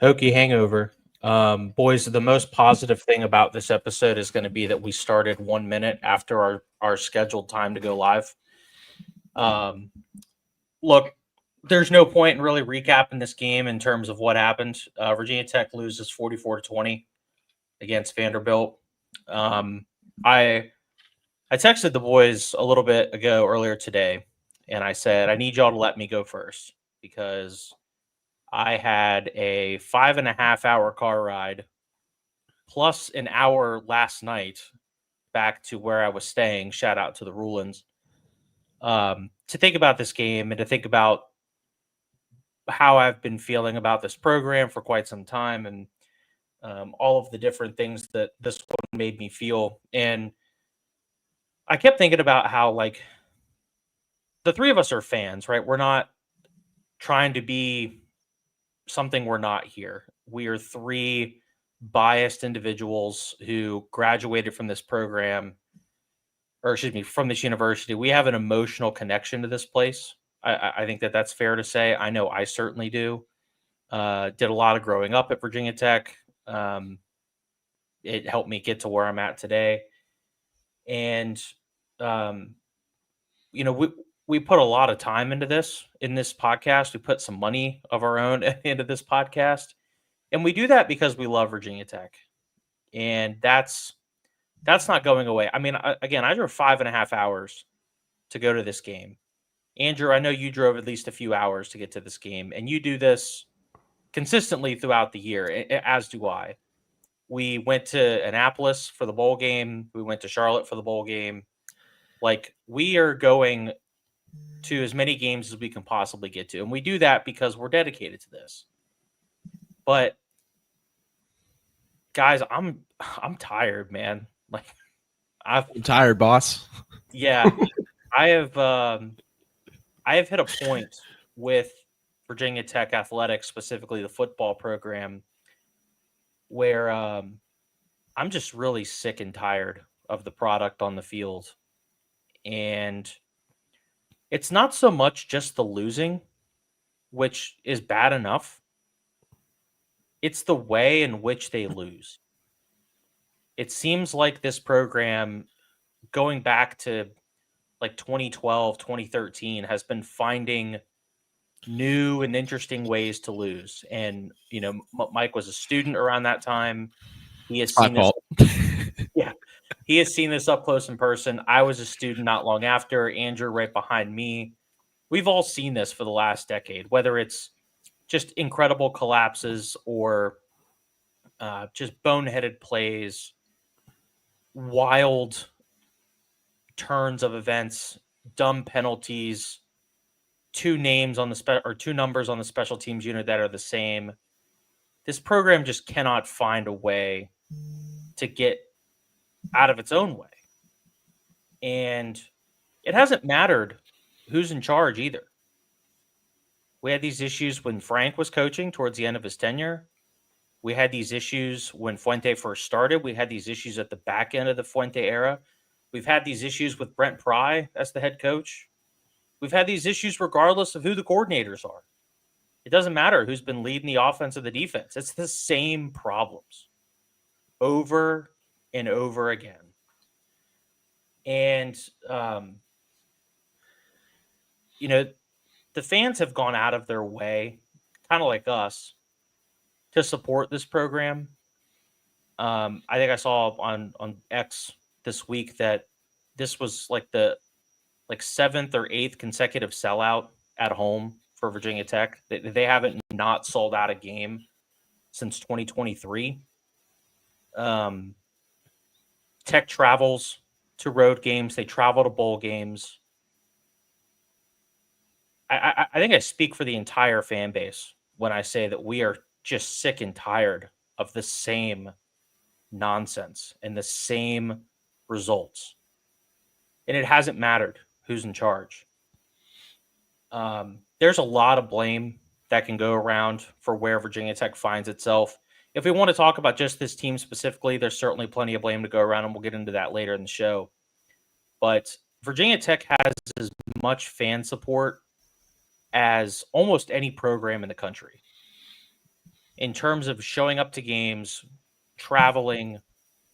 Hokie hangover. Boys, the most positive thing about this episode is going to be that we started 1 minute after our scheduled time to go live. Um, Look, there's no point in really recapping this game in terms of what happened. Virginia Tech loses 44-20 against Vanderbilt. Um, I I texted the boys a little bit ago earlier today, and I said I need y'all to let me go first because I had a 5.5 hour car ride plus an hour last night back to where I was staying. Shout out to the Rulins. To think about this game and to think about how I've been feeling about this program for quite some time and all of the different things that this one made me feel. And I kept thinking about how, like, the three of us are fans, right? We're not trying to be something we're not here. We are three biased individuals who graduated from this program, or excuse me, from this university. We have an emotional connection to this place. I think that that's fair to say. I know I certainly do. Did a lot of growing up at Virginia Tech. It helped me get to where I'm at today. And, um, you know, we put a lot of time into this in this podcast. We put some money of our own into this podcast. And we do that because we love Virginia Tech. And that's not going away. I mean, again, I drove 5.5 hours to go to this game. Andrew, I know you drove at least a few hours to get to this game, and you do this consistently throughout the year, as do I. We went to Annapolis for the bowl game. We went to Charlotte for the bowl game. Like, we are going to as many games as we can possibly get to, and we do that because we're dedicated to this. But guys, I'm tired, man. Like, I'm tired, boss. yeah, I have hit a point with Virginia Tech athletics, specifically the football program, where I'm just really sick and tired of the product on the field. And it's not so much just the losing, which is bad enough. It's the way in which they lose. It seems like this program, going back to like 2012, 2013, has been finding new and interesting ways to lose. And, you know, Mike was a student around that time. He has It's my seen this. fault. Yeah. He has seen this up close in person. I was a student not long after. Andrew right behind me. We've all seen this for the last decade, whether it's just incredible collapses or just boneheaded plays, wild turns of events, dumb penalties, two names on the or two numbers on the special teams unit that are the same. This program just cannot find a way to get out of its own way. And it hasn't mattered who's in charge either. We had these issues when Frank was coaching towards the end of his tenure. We had these issues when Fuente first started. We had these issues at the back end of the Fuente era. We've had these issues with Brent Pry as the head coach. We've had these issues regardless of who the coordinators are. It doesn't matter who's been leading the offense or the defense. It's the same problems over and over again. And, you know, the fans have gone out of their way, kind of like us, to support this program. I think I saw on X this week that this was like the seventh or eighth consecutive sellout at home for Virginia Tech. They haven't not sold out a game since 2023. Tech travels to road games. They travel to bowl games. I think I speak for the entire fan base when I say that we are just sick and tired of the same nonsense and the same results. And it hasn't mattered who's in charge. There's a lot of blame that can go around for where Virginia Tech finds itself. If we want to talk about just this team specifically, there's certainly plenty of blame to go around, and we'll get into that later in the show. But Virginia Tech has as much fan support as almost any program in the country. in terms of showing up to games, traveling,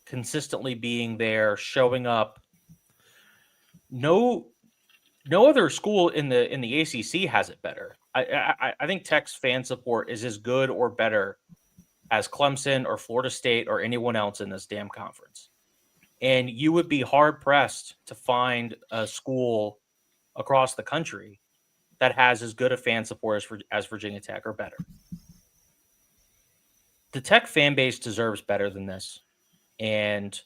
consistently being there, showing up. No other school in the ACC has it better. I think Tech's fan support is as good or better as Clemson or Florida State or anyone else in this damn conference. And you would be hard pressed to find a school across the country that has as good a fan support as Virginia Tech or better. The Tech fan base deserves better than this. And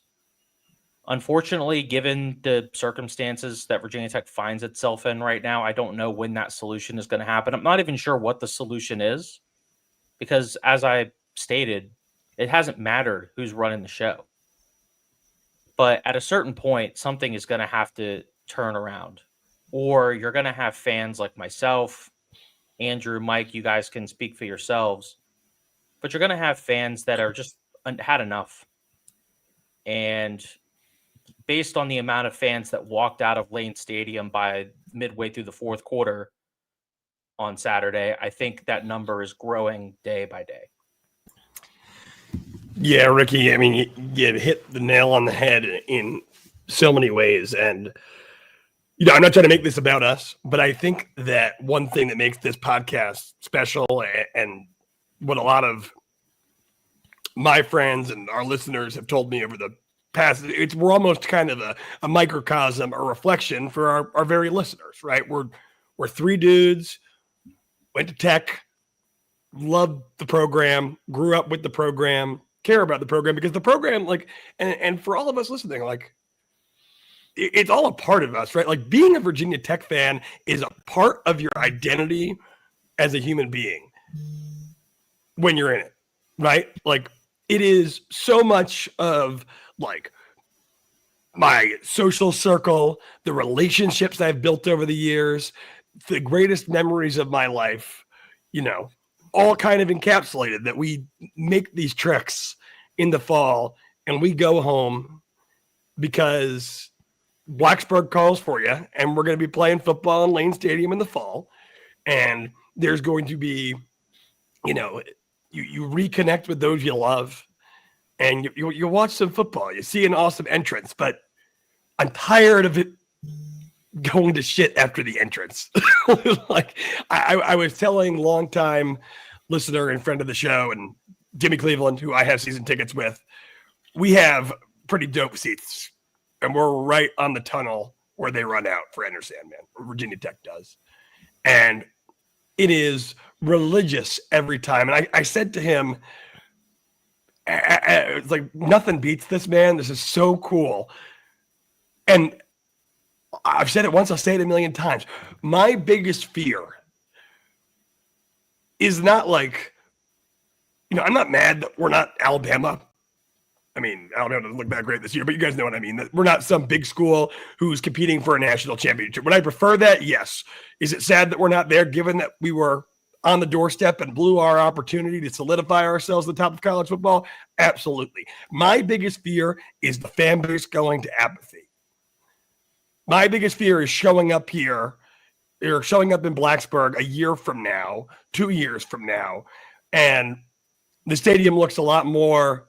unfortunately, given the circumstances that Virginia Tech finds itself in right now, I don't know when that solution is going to happen. I'm not even sure what the solution is because, as I stated, it hasn't mattered who's running the show. But at a certain point, something is going to have to turn around, or you're going to have fans like myself, Andrew, Mike, you guys can speak for yourselves, but you're going to have fans that are just had enough. And based on the amount of fans that walked out of Lane Stadium by midway through the fourth quarter on Saturday, I think that number is growing day by day. Yeah, Ricky, I mean, you hit the nail on the head in so many ways. And, I'm not trying to make this about us, but I think that one thing that makes this podcast special and what a lot of my friends and our listeners have told me over the past, we're almost kind of a microcosm, a reflection for our very listeners, right? We're three dudes, went to Tech, loved the program, grew up with the program, care about the program because the program, like, and for all of us listening, like, it's all a part of us, right? Like, being a Virginia Tech fan is a part of your identity as a human being when you're in it, right? Like, it is so much of, like, my social circle, the relationships I've built over the years, the greatest memories of my life, all kind of encapsulated that we make these treks in the fall and we go home because Blacksburg calls for you and we're going to be playing football in Lane Stadium in the fall. And there's going to be, you reconnect with those you love and you watch some football. You see an awesome entrance, but I'm tired of it going to shit after the entrance. Like I was telling longtime listener and friend of the show and Jimmy Cleveland, who I have season tickets with, we have pretty dope seats and we're right on the tunnel where they run out for Enter Sandman, or Virginia Tech does. And it is religious every time. And I said to him, it's like, nothing beats this, man. This is so cool. And I've said it once, I'll say it a million times. My biggest fear is not like, I'm not mad that we're not Alabama. I mean, Alabama doesn't look that great this year, but you guys know what I mean. That we're not some big school who's competing for a national championship. Would I prefer that? Yes. Is it sad that we're not there, given that we were on the doorstep and blew our opportunity to solidify ourselves at the top of college football? Absolutely. My biggest fear is the fan base going to apathy. My biggest fear is showing up here or showing up in Blacksburg a year from now, 2 years from now, and the stadium looks a lot more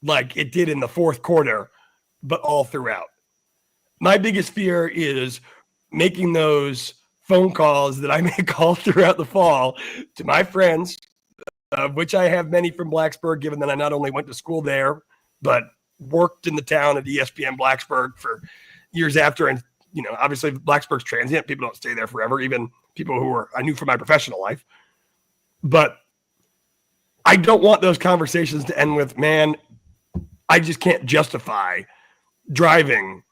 like it did in the fourth quarter, but all throughout. My biggest fear is making those phone calls that I make all throughout the fall to my friends, of which I have many from Blacksburg, given that I not only went to school there, but worked in the town at ESPN Blacksburg for years after. And, obviously Blacksburg's transient. People don't stay there forever, even people who I knew from my professional life. But I don't want those conversations to end with, man, I just can't justify driving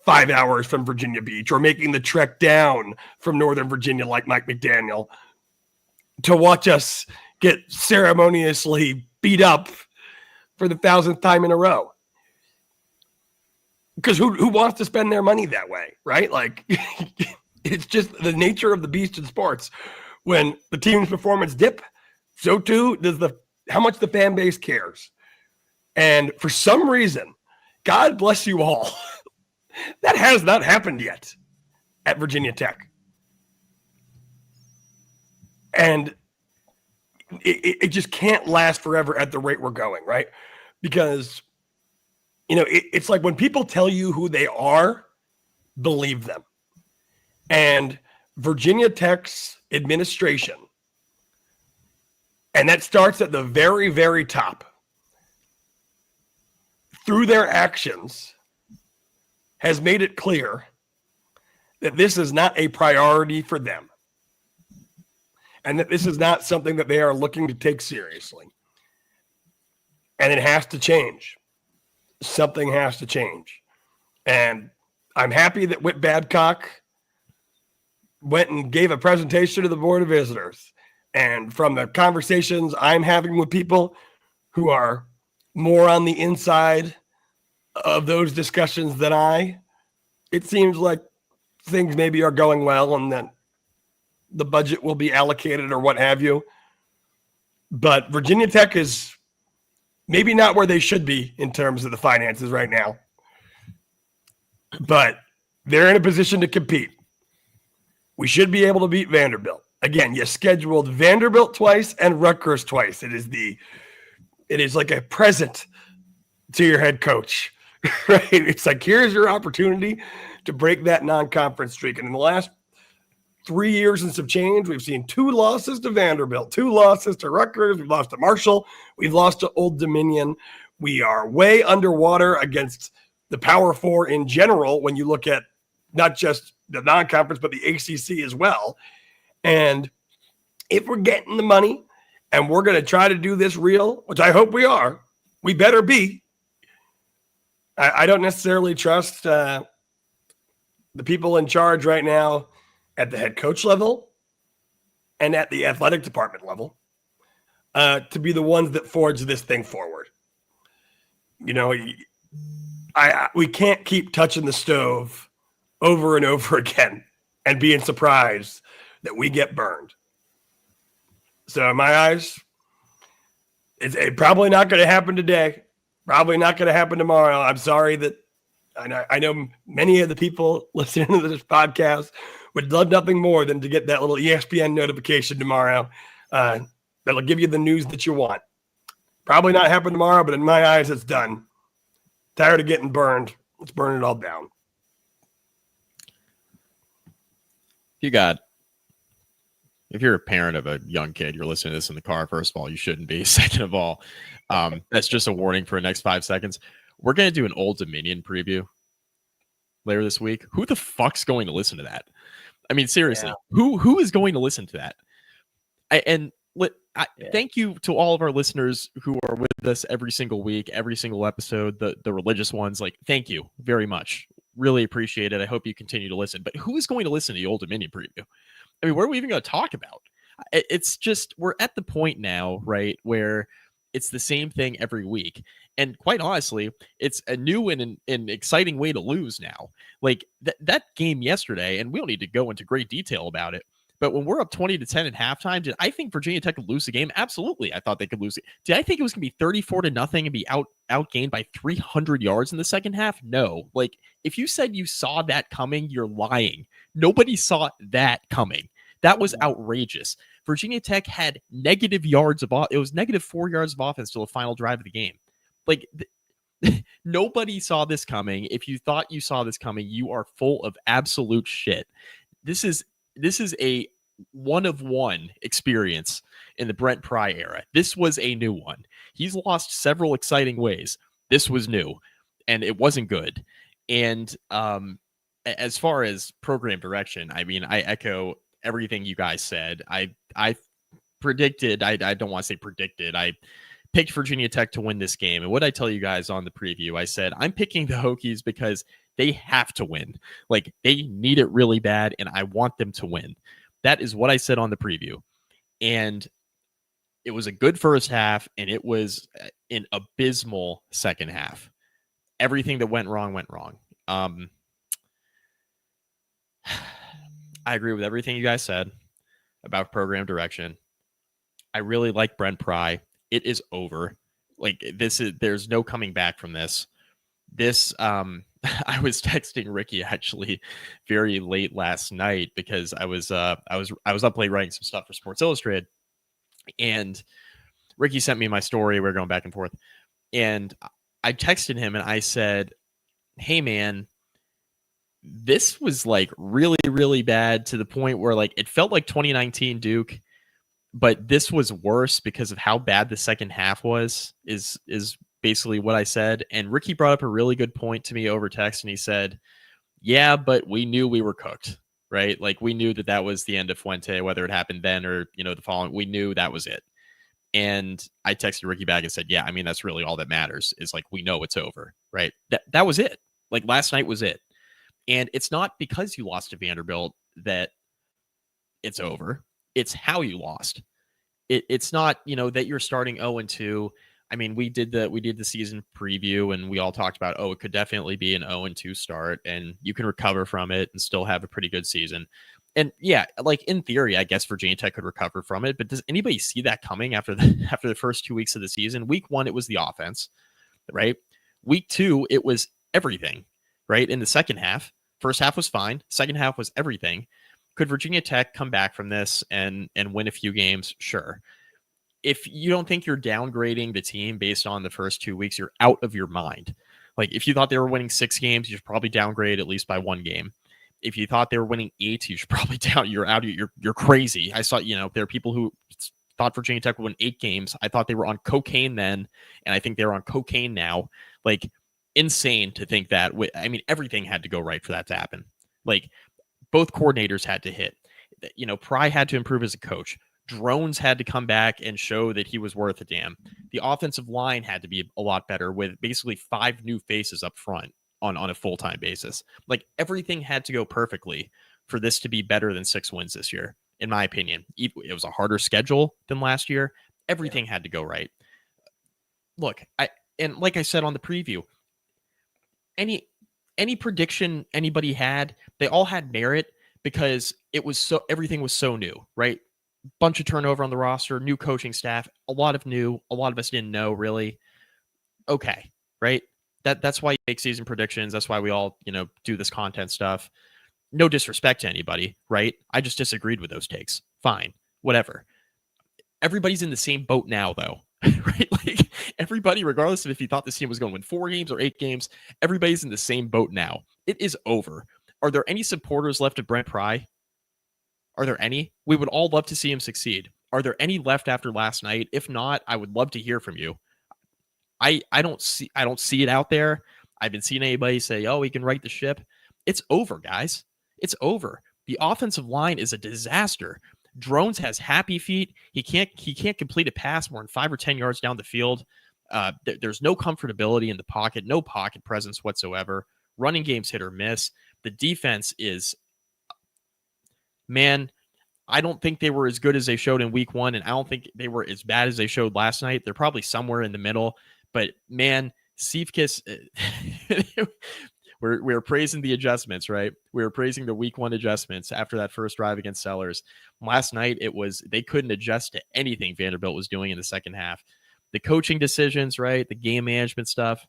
5 hours from Virginia Beach or making the trek down from Northern Virginia like Mike McDaniel to watch us get ceremoniously beat up for the 1,000th time in a row. Because who wants to spend their money that way, right? Like, it's just the nature of the beast in sports. When the team's performance dip, so too does how much the fan base cares. And for some reason, God bless you all, that has not happened yet at Virginia Tech. And it just can't last forever at the rate we're going, right? Because, it's like when people tell you who they are, believe them. And Virginia Tech's administration, and that starts at the very, very top, through their actions, has made it clear that this is not a priority for them. And that this is not something that they are looking to take seriously. And it has to change. Something has to change. And I'm happy that Whit Badcock went and gave a presentation to the Board of Visitors. And from the conversations I'm having with people who are more on the inside of those discussions than it seems like things maybe are going well and that the budget will be allocated or what have you. But Virginia Tech is maybe not where they should be in terms of the finances right now. But they're in a position to compete. We should be able to beat Vanderbilt. Again, you scheduled Vanderbilt twice and Rutgers twice. It is like a present to your head coach, right? It's like, here's your opportunity to break that non-conference streak. And in the last 3 years and some change, we've seen 2 losses to Vanderbilt, 2 losses to Rutgers. We've lost to Marshall. We've lost to Old Dominion. We are way underwater against the Power Four in general when you look at not just the non-conference, but the ACC as well. And if we're getting the money and we're going to try to do this real, which I hope we are, we better be. I don't necessarily trust the people in charge right now at the head coach level and at the athletic department level to be the ones that forge this thing forward. We can't keep touching the stove over and over again and being surprised that we get burned. So in my eyes, it's probably not going to happen today. Probably not going to happen tomorrow. I'm sorry that I know many of the people listening to this podcast would love nothing more than to get that little ESPN notification tomorrow that'll give you the news that you want. Probably not happen tomorrow, but in my eyes, it's done. Tired of getting burned. Let's burn it all down. If you're a parent of a young kid, you're listening to this in the car, first of all, you shouldn't be. Second of all, that's just a warning for the next 5 seconds. We're going to do an Old Dominion preview later this week. Who the fuck's going to listen to that? I mean, seriously, who is going to listen to that? Thank you to all of our listeners who are with us every single week, every single episode, the religious ones. Like, thank you very much. Really appreciate it. I hope you continue to listen. But who is going to listen to the Old Dominion preview? I mean, what are we even going to talk about? It's just, we're at the point now, right, where it's the same thing every week. And quite honestly, it's a new and an exciting way to lose now. Like that game yesterday, and we don't need to go into great detail about it, but when we're up 20-10 at halftime, did I think Virginia Tech could lose the game? Absolutely. I thought they could lose it. Did I think it was going to be 34-0 and be outgained by 300 yards in the second half? No. Like, if you said you saw that coming, you're lying. Nobody saw that coming. That was outrageous. Virginia Tech had negative yards it was negative 4 yards of offense till the final drive of the game. Like, nobody saw this coming. If you thought you saw this coming, you are full of absolute shit. This is a one-of-one experience in the Brent Pry era. This was a new one. He's lost several exciting ways. This was new, and it wasn't good. And as far as program direction, I mean, I echo everything you guys said. I predicted, I don't want to say predicted, I picked Virginia Tech to win this game. And what I tell you guys on the preview, I said, I'm picking the Hokies because they have to win. Like, they need it really bad, and I want them to win. That is what I said on the preview. And it was a good first half, and it was an abysmal second half. Everything that went wrong, went wrong. I agree with everything you guys said about program direction. I really like Brent Pry. It is over. Like, there's no coming back from this. I was texting Ricky actually very late last night because I was up late writing some stuff for Sports Illustrated, And Ricky sent me my story. We're going back and forth. And I texted him and I said, hey, man, this was like really, really bad to the point where like it felt like 2019 Duke, but this was worse because of how bad the second half was, is basically what I said. And Ricky brought up a really good point to me over text. And he said, yeah, but we knew we were cooked, right? Like we knew that was the end of Fuente, whether it happened then or, the following, we knew that was it. And I texted Ricky back and said, yeah, I mean, that's really all that matters is like, we know it's over, right? That was it. Like last night was it. And it's not because you lost to Vanderbilt that it's over. It's how you lost. It's not, that you're starting 0-2. I mean, we did the season preview and we all talked about, it could definitely be an 0-2 start and you can recover from it and still have a pretty good season. And yeah, like in theory, I guess Virginia Tech could recover from it, but does anybody see that coming after the first 2 weeks of the season? Week 1, it was the offense, right? Week 2, it was everything, right? In the second half, first half was fine. Second half was everything. Could Virginia Tech come back from this and win a few games? Sure. If you don't think you're downgrading the team based on the first 2 weeks, you're out of your mind. Like if you thought they were winning 6 games, you should probably downgrade at least by 1 game. If you thought they were winning 8, you should probably you're out of you're crazy. I saw, there are people who thought Virginia Tech would win 8 games. I thought they were on cocaine then, and I think they're on cocaine now. Like insane to think that. I mean, everything had to go right for that to happen. Like both coordinators had to hit. Pry had to improve as a coach. Drones had to come back and show that he was worth a damn. The offensive line had to be a lot better with basically 5 new faces up front on a full-time basis. Like everything had to go perfectly for this to be better than 6 wins this year, in my opinion. It was a harder schedule than last year. Everything had to go right. Look, and like I said on the preview, any prediction anybody had, they all had merit because everything was so new, right? Bunch of turnover on the roster, new coaching staff, a lot of us didn't know really. Okay, right? That's why you make season predictions. That's why we all, do this content stuff. No disrespect to anybody, right? I just disagreed with those takes. Fine, whatever. Everybody's in the same boat now, though, right? Like everybody, regardless of if you thought this team was going to win 4 games or 8 games, everybody's in the same boat now. It is over. Are there any supporters left of Brent Pry? Are there any? We would all love to see him succeed. Are there any left after last night? If not, I would love to hear from you. I don't see it out there. I haven't seen anybody say, "Oh, he can right the ship." It's over, guys. It's over. The offensive line is a disaster. Drones has happy feet. He can't complete a pass more than 5 or 10 yards down the field. There's no comfortability in the pocket, no pocket presence whatsoever. Running game's hit or miss. The defense is, man, I don't think they were as good as they showed in week 1, and I don't think they were as bad as they showed last night. They're probably somewhere in the middle. But man, Seifkis, we're praising the adjustments, right? We were praising the week 1 adjustments after that first drive against Sellers. Last night, they couldn't adjust to anything Vanderbilt was doing in the second half. The coaching decisions, right? The game management stuff.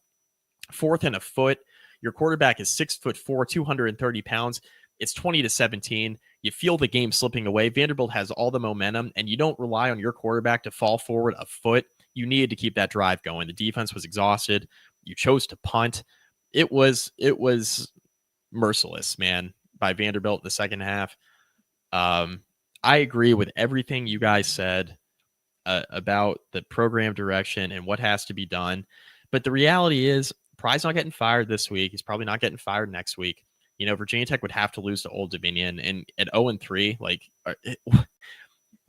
4th and a foot. Your quarterback is 6'4", 230 pounds. It's 20-17. You feel the game slipping away. Vanderbilt has all the momentum, and you don't rely on your quarterback to fall forward a foot. You needed to keep that drive going. The defense was exhausted. You chose to punt. It was merciless, man, by Vanderbilt in the second half. I agree with everything you guys said about the program direction and what has to be done. But the reality is, Pry's not getting fired this week. He's probably not getting fired next week. Virginia Tech would have to lose to Old Dominion, and at 0-3, like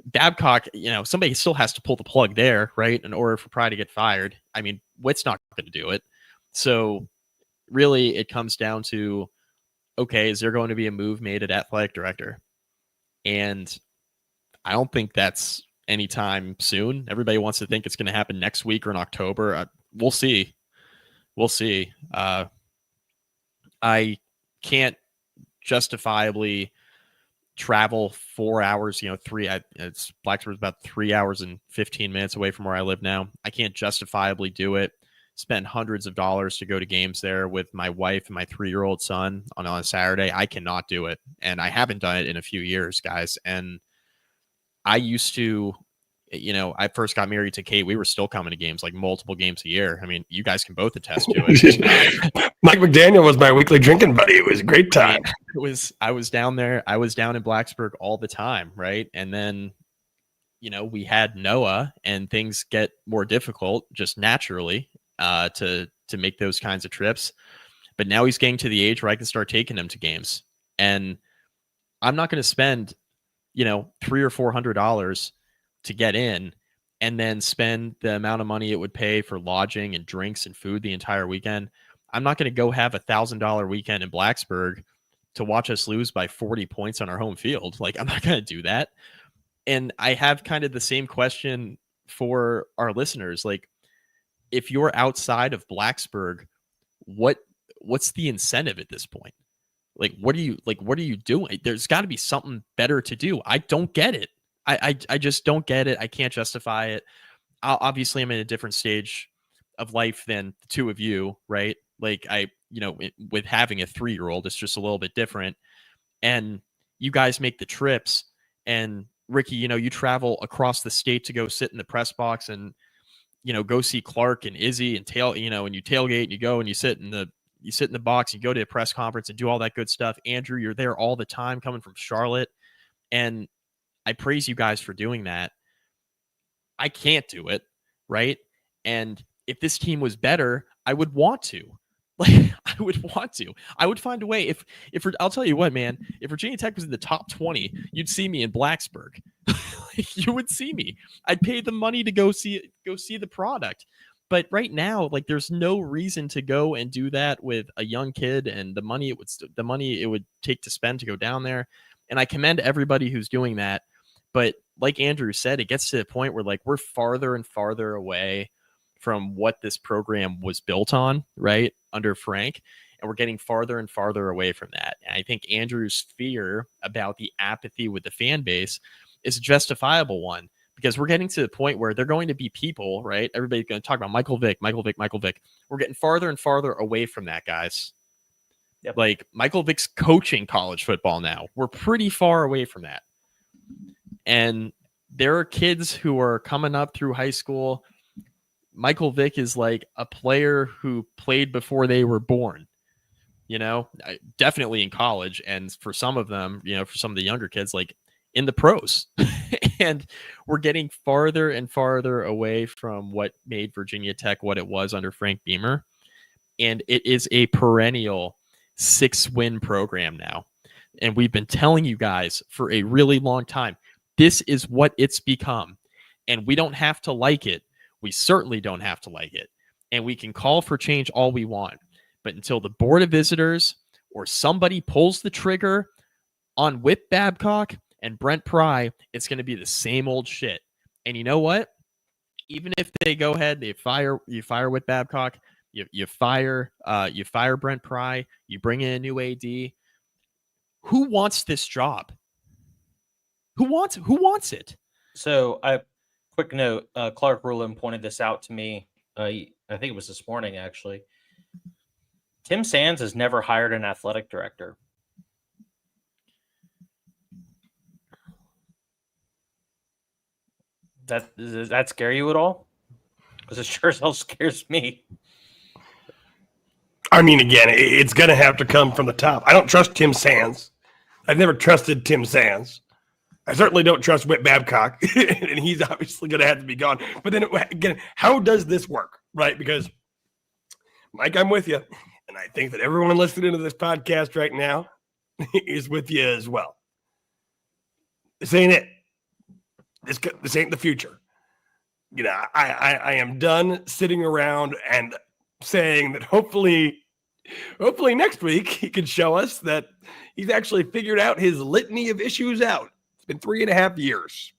Babcock, somebody still has to pull the plug there, right? In order for Pry to get fired. I mean, Witt's not going to do it. So really it comes down to, okay, is there going to be a move made at athletic director? And I don't think that's anytime soon. Everybody wants to think it's going to happen next week or in October. We'll see. I can't justifiably travel 4 hours, it's Blacksburg's about 3 hours and 15 minutes away from where I live now. I can't justifiably do it. Spend hundreds of dollars to go to games there with my wife and my 3-year-old son on a Saturday. I cannot do it. And I haven't done it in a few years, guys. And I used to, I first got married to Kate. We were still coming to games, like multiple games a year. I mean, you guys can both attest to it. Mike McDaniel was my weekly drinking buddy. It was a great time. I was down there. I was down in Blacksburg all the time, right? And then, we had Noah, and things get more difficult just naturally to make those kinds of trips. But now he's getting to the age where I can start taking him to games, and I'm not going to spend, $300 or $400 to get in, and then spend the amount of money it would pay for lodging and drinks and food the entire weekend. I'm not going to go have $1,000 weekend in Blacksburg to watch us lose by 40 points on our home field. Like, I'm not going to do that. And I have kind of the same question for our listeners. Like, if you're outside of Blacksburg, what's the incentive at this point? Like, what are you doing? There's got to be something better to do. I don't get it. I just don't get it. I can't justify it. Obviously, I'm in a different stage of life than the two of you, right? Like, with having a 3-year-old, it's just a little bit different. And you guys make the trips, and Ricky, you travel across the state to go sit in the press box and, go see Clark and Izzy and and you tailgate and you go and you sit in the box, you go to a press conference and do all that good stuff. Andrew, you're there all the time coming from Charlotte. And I praise you guys for doing that. I can't do it, right? And if this team was better, I would want to. Like, I would want to. I would find a way. If I'll tell you what, man, if Virginia Tech was in the top 20, you'd see me in Blacksburg. You would see me. I'd pay the money to go see the product. But right now, like, there's no reason to go and do that with a young kid and the money it would take to spend to go down there. And I commend everybody who's doing that. But like Andrew said, it gets to the point where, like, we're farther and farther away from what this program was built on, right, under Frank. And we're getting farther and farther away from that. And I think Andrew's fear about the apathy with the fan base is a justifiable one, because we're getting to the point where they're going to be people, right? Everybody's going to talk about Michael Vick. We're getting farther and farther away from that, guys. Yep. Like, Michael Vick's coaching college football now. We're pretty far away from that. And there are kids who are coming up through high school. Michael Vick is like a player who played before they were born, definitely in college. And for some of them, for some of the younger kids, like in the pros. And we're getting farther and farther away from what made Virginia Tech what it was under Frank Beamer. And it is a perennial 6-win program now. And we've been telling you guys for a really long time, this is what it's become. And we don't have to like it. We certainly don't have to like it. And we can call for change all we want. But until the Board of Visitors or somebody pulls the trigger on Whip Babcock and Brent Pry, it's going to be the same old shit. And you know what? Even if they go ahead, you fire Whip Babcock, you fire Brent Pry, you bring in a new AD. Who wants this job? Who wants it? So, quick note, Clark Rulin pointed this out to me. I think it was this morning, actually. Tim Sands has never hired an athletic director. Does that scare you at all? Because it sure as hell scares me. I mean, again, it's going to have to come from the top. I don't trust Tim Sands. I've never trusted Tim Sands. I certainly don't trust Whit Babcock, and he's obviously going to have to be gone. But then, again, how does this work, right? Because, Mike, I'm with you, and I think that everyone listening to this podcast right now is with you as well. This ain't it. This ain't the future. I am done sitting around and saying that hopefully next week he can show us that he's actually figured out his litany of issues out. It's been 3.5 years.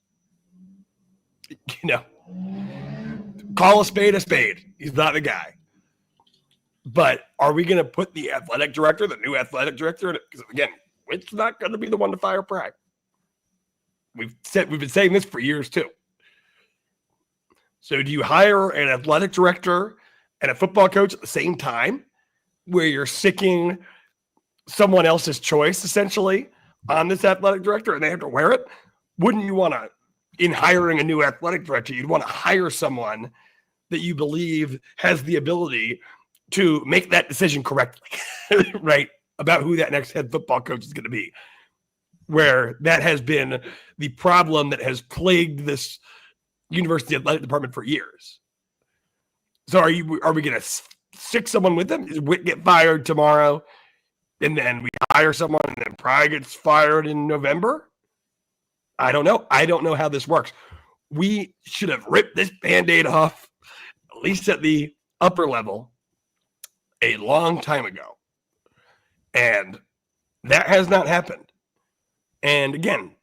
Call a spade a spade. He's not the guy. But are we going to put the new athletic director, because again, it's not going to be the one to fire Pry. We've been saying this for years too. So do you hire an athletic director and a football coach at the same time, where you're sicking someone else's choice essentially on this athletic director and they have to wear it? Wouldn't you want to in hiring a new athletic director, you'd want to hire someone that you believe has the ability to make that decision correctly, right? About who that next head football coach is going to be. Where that has been the problem that has plagued this university athletic department for years. So are we going to stick someone with them? Is Witt get fired tomorrow, and then we hire someone, and then Pry gets fired in November? I don't know. I don't know how this works. We should have ripped this Band-Aid off, at least at the upper level, a long time ago. And that has not happened. And again,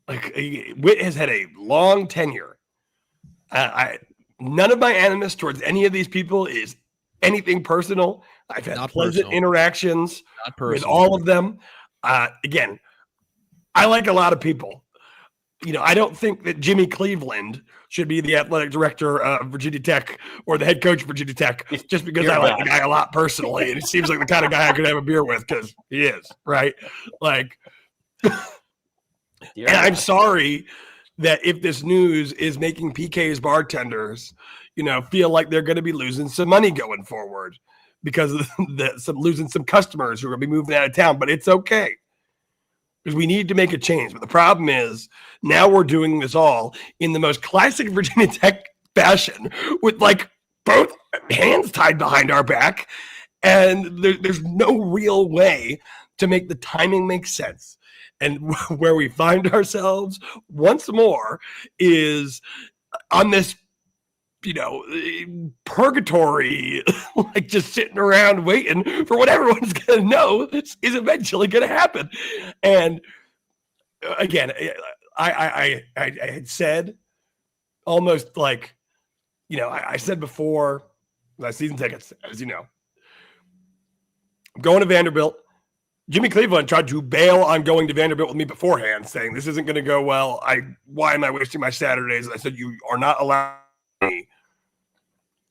like Witt has had a long tenure. None of my animus towards any of these people is anything personal. I've had pleasant interactions with all of them. Again, I like a lot of people. You know, I don't think that Jimmy Cleveland should be the athletic director of Virginia Tech or the head coach of Virginia Tech just because I like the guy a lot personally. And it seems like the kind of guy I could have a beer with because he is, right? Like, and I'm sorry that if this news is making PK's bartenders, you know, feel like they're going to be losing some money going forward because of losing some customers who are going to be moving out of town. But it's okay. Because we need to make a change. But the problem is now we're doing this all in the most classic Virginia Tech fashion with like both hands tied behind our back. And there's no real way to make the timing make sense. And where we find ourselves once more is on this, you know, purgatory, like just sitting around waiting for what everyone's going to know is eventually going to happen. And again, I had said almost like, you know, I said before my season tickets, as you know, I'm going to Vanderbilt. Jimmy Cleveland tried to bail on going to Vanderbilt with me beforehand, saying this isn't going to go well. Why am I wasting my Saturdays? And I said, you are not allowed me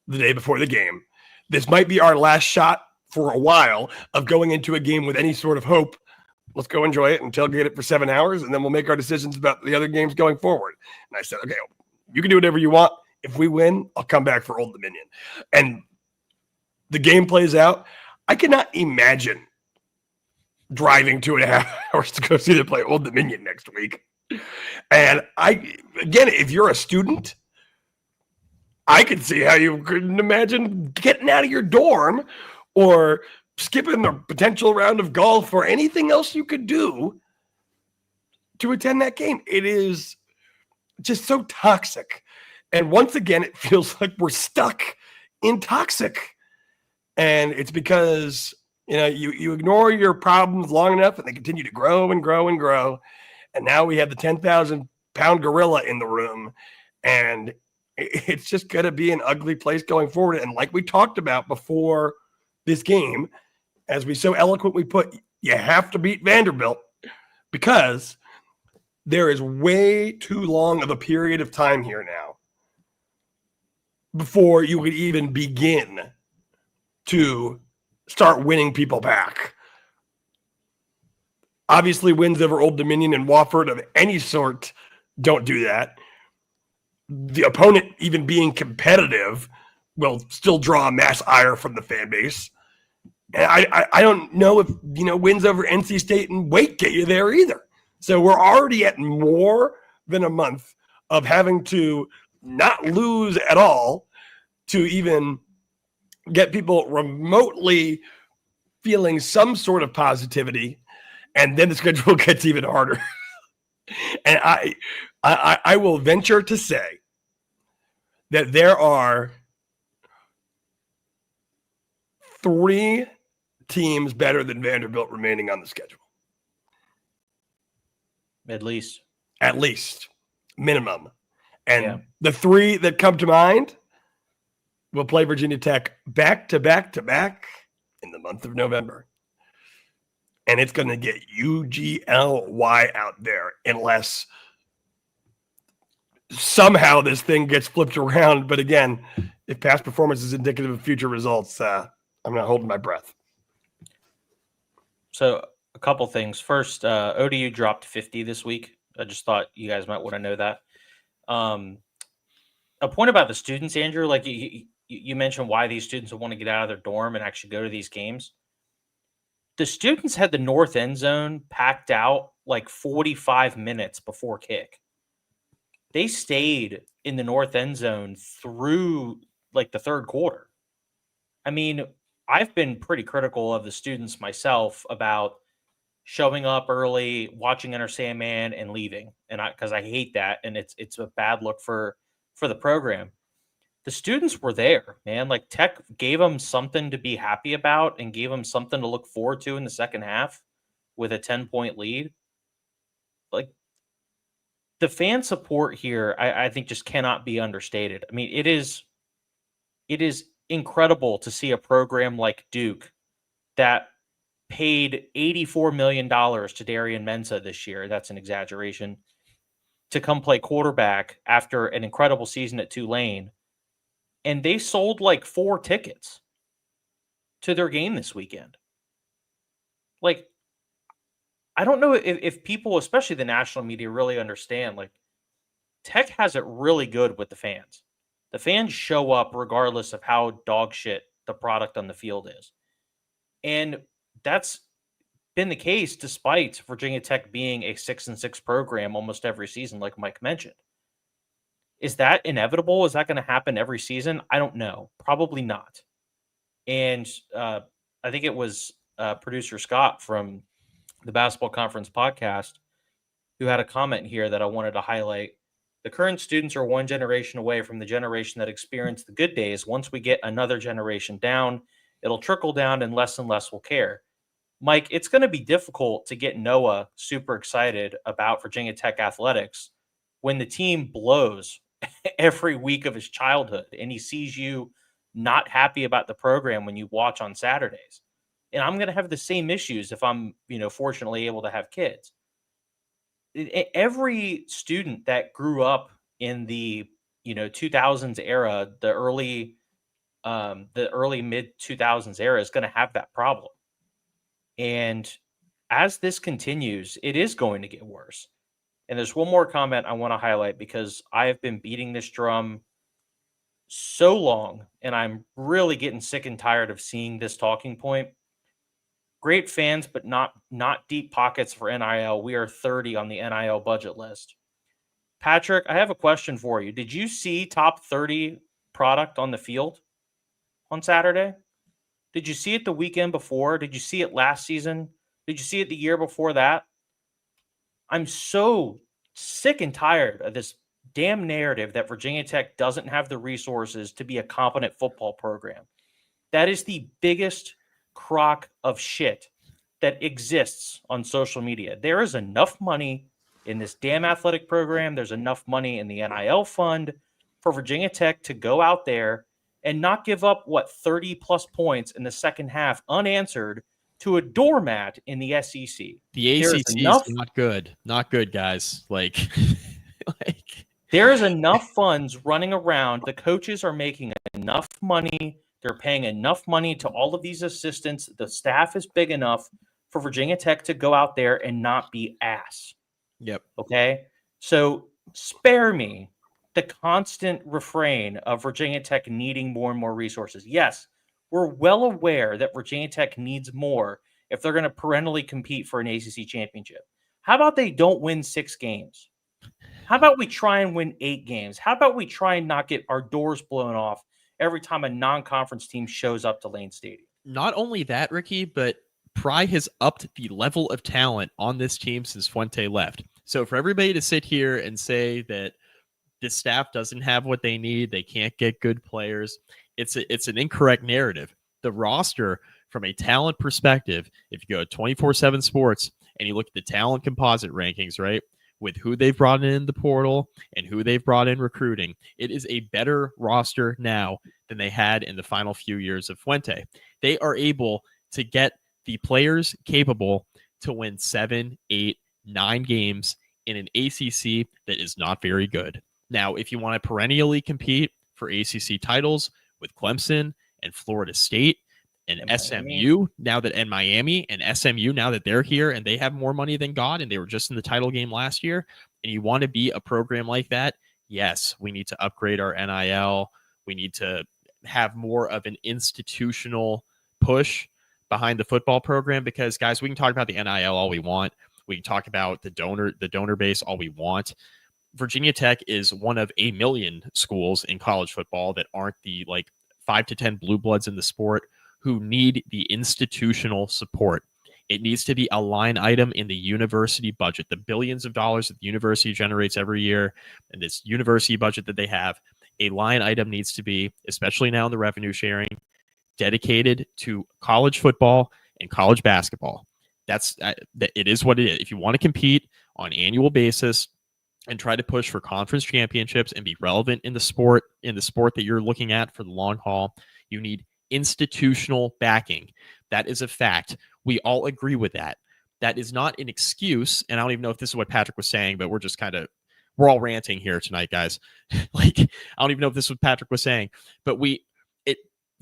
the day before the game. This might be our last shot for a while of going into a game with any sort of hope. Let's go enjoy it and tailgate it for 7 hours, and then we'll make our decisions about the other games going forward. And I said, okay, you can do whatever you want. If we win, I'll come back for Old Dominion. And the game plays out. I cannot imagine driving 2.5 hours to go see them play Old Dominion next week. And again, if you're a student, I could see how you couldn't imagine getting out of your dorm or skipping a potential round of golf or anything else you could do to attend that game. It is just so toxic. And once again, it feels like we're stuck in toxic. And it's because, you know, you ignore your problems long enough and they continue to grow and grow and grow. And now we have the 10,000-pound gorilla in the room. And it's just going to be an ugly place going forward. And like we talked about before this game, as we so eloquently put, you have to beat Vanderbilt because there is way too long of a period of time here now before you could even begin to start winning people back. Obviously, wins over Old Dominion and Wofford of any sort don't do that. The opponent even being competitive will still draw mass ire from the fan base. And I don't know if, you know, wins over NC State and Wake get you there either. So we're already at more than a month of having to not lose at all to even get people remotely feeling some sort of positivity. And then the schedule gets even harder. And I will venture to say that there are 3 teams better than Vanderbilt remaining on the schedule. At least. Minimum. And the 3 that come to mind will play Virginia Tech back to back to back in the month of November. And it's going to get UGLY out there unless somehow this thing gets flipped around. But again, if past performance is indicative of future results, I'm not holding my breath. So a couple things. First, ODU dropped 50 this week. I just thought you guys might want to know that. A point about the students, Andrew, like you mentioned why these students would want to get out of their dorm and actually go to these games. The students had the north end zone packed out like 45 minutes before kick. They stayed in the north end zone through like the third quarter. I mean, I've been pretty critical of the students myself about showing up early, watching Enter Sandman, and leaving, and because I hate that, and it's a bad look for the program. The students were there, man. Like Tech gave them something to be happy about and gave them something to look forward to in the second half with a 10-point lead. Like the fan support here, I think just cannot be understated. I mean, it is incredible to see a program like Duke that paid $84 million to Darian Mensah this year. That's an exaggeration. To come play quarterback after an incredible season at Tulane. And they sold like 4 tickets to their game this weekend. Like, I don't know if people, especially the national media, really understand. Like, Tech has it really good with the fans. The fans show up regardless of how dog shit the product on the field is. And that's been the case despite Virginia Tech being a 6-6 program almost every season, like Mike mentioned. Is that inevitable? Is that going to happen every season? I don't know. Probably not. And I think it was producer Scott from the Basketball Conference podcast who had a comment here that I wanted to highlight. The current students are one generation away from the generation that experienced the good days. Once we get another generation down, it'll trickle down and less will care. Mike, it's going to be difficult to get Noah super excited about Virginia Tech athletics when the team blows every week of his childhood and he sees you not happy about the program when you watch on Saturdays. And I'm going to have the same issues if I'm, fortunately able to have kids. Every student that grew up in the, 2000s era, the early mid 2000s era is going to have that problem. And as this continues, it is going to get worse. And there's one more comment I want to highlight because I have been beating this drum so long, and I'm really getting sick and tired of seeing this talking point. Great fans, but not deep pockets for NIL. We are 30 on the NIL budget list. Patrick, I have a question for you. Did you see top 30 product on the field on Saturday? Did you see it the weekend before? Did you see it last season? Did you see it the year before that? I'm so sick and tired of this damn narrative that Virginia Tech doesn't have the resources to be a competent football program. That is the biggest crock of shit that exists on social media. There is enough money in this damn athletic program. There's enough money in the NIL fund for Virginia Tech to go out there and not give up, 30 plus points in the second half unanswered to a doormat in the SEC. The ACC is not good. Not good, guys. Like there is enough funds running around. The coaches are making enough money. They're paying enough money to all of these assistants. The staff is big enough for Virginia Tech to go out there and not be ass. Yep. Okay. So spare me the constant refrain of Virginia Tech needing more and more resources. Yes, we're well aware that Virginia Tech needs more if they're going to perennially compete for an ACC championship. How about they don't win 6 games? How about we try and win 8 games? How about we try and not get our doors blown off every time a non-conference team shows up to Lane Stadium? Not only that, Ricky, but Pry has upped the level of talent on this team since Fuente left. So for everybody to sit here and say that the staff doesn't have what they need, they can't get good players, it's an incorrect narrative. The roster, from a talent perspective, if you go to 24/7 Sports and you look at the talent composite rankings, right, with who they've brought in the portal and who they've brought in recruiting, it is a better roster now than they had in the final few years of Fuente. They are able to get the players capable to win 7, 8, 9 games in an ACC that is not very good. Now, if you want to perennially compete for ACC titles with Clemson and Florida State, And And SMU now that and Miami and SMU now that they're here and they have more money than God and they were just in the title game last year, and you want to be a program like that, yes, we need to upgrade our NIL. We need to have more of an institutional push behind the football program, because guys, we can talk about the NIL all we want. We can talk about the donor base all we want. Virginia Tech is one of a million schools in college football that aren't the 5 to 10 blue bloods in the sport who need the institutional support. It needs to be a line item in the university budget, the billions of dollars that the university generates every year, and this university budget that they have. A line item needs to be, especially now in the revenue sharing, dedicated to college football and college basketball. It is what it is. If you want to compete on an annual basis and try to push for conference championships and be relevant in the sport that you're looking at for the long haul, you need institutional backing. That is a fact. We all agree with that. That is not an excuse. And I don't even know if this is what Patrick was saying, but we're all ranting here tonight, guys. I don't even know if this is what Patrick was saying, but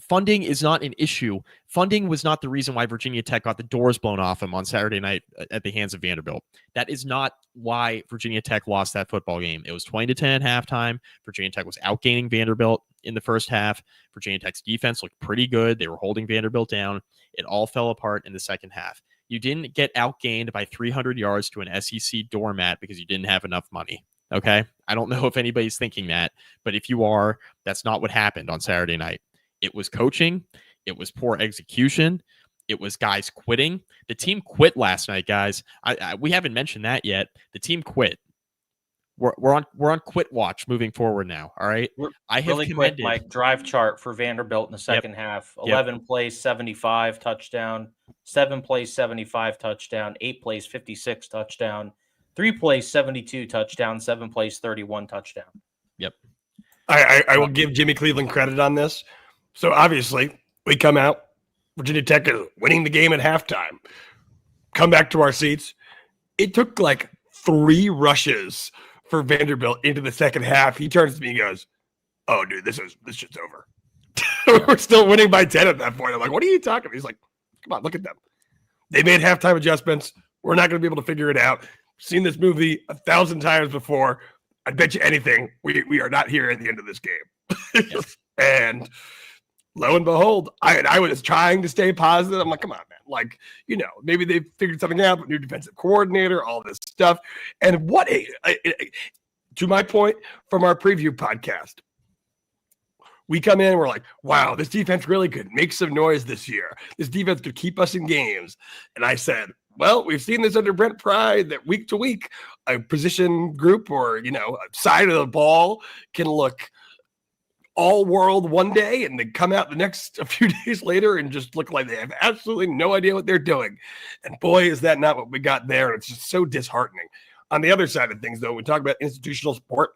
funding is not an issue. Funding was not the reason why Virginia Tech got the doors blown off them on Saturday night at the hands of Vanderbilt. That is not why Virginia Tech lost that football game. It was 20-10 at halftime. Virginia Tech was outgaining Vanderbilt in the first half. Virginia Tech's defense looked pretty good. They were holding Vanderbilt down. It all fell apart in the second half. You didn't get outgained by 300 yards to an SEC doormat because you didn't have enough money. Okay? I don't know if anybody's thinking that, but if you are, that's not what happened on Saturday night. It was coaching. It was poor execution. It was guys quitting. The team quit last night, guys. We haven't mentioned that yet. The team quit. We're on quit watch moving forward now. All right. I have really commended quick, Mike, drive chart for Vanderbilt in the second half. 11 plays, 75 touchdown. 7 plays, 75 touchdown. 8 plays, 56 touchdown. 3 plays, 72 touchdown. 7 plays, 31 touchdown. Yep. I will give Jimmy Cleveland credit on this. So obviously, we come out, Virginia Tech is winning the game at halftime. Come back to our seats. It took 3 rushes for Vanderbilt into the second half. He turns to me and goes, "Oh, dude, this shit's over." We're still winning by 10 at that point. I'm like, "What are you talking about?" He's like, "Come on, look at them. They made halftime adjustments. We're not going to be able to figure it out. Seen this movie 1,000 times before. I bet you anything we are not here at the end of this game." And lo and behold, I was trying to stay positive. I'm like, come on, man. Maybe they figured something out, but new defensive coordinator, all this stuff. And to my point from our preview podcast, we come in and we're like, wow, this defense really could make some noise this year. This defense could keep us in games. And I said, well, we've seen this under Brent Pry that week to week, a position group or, a side of the ball can look all world one day and they come out a few days later and just look like they have absolutely no idea what they're doing. And boy, is that not what we got there. And it's just so disheartening. On the other side of things, though, we talk about institutional support.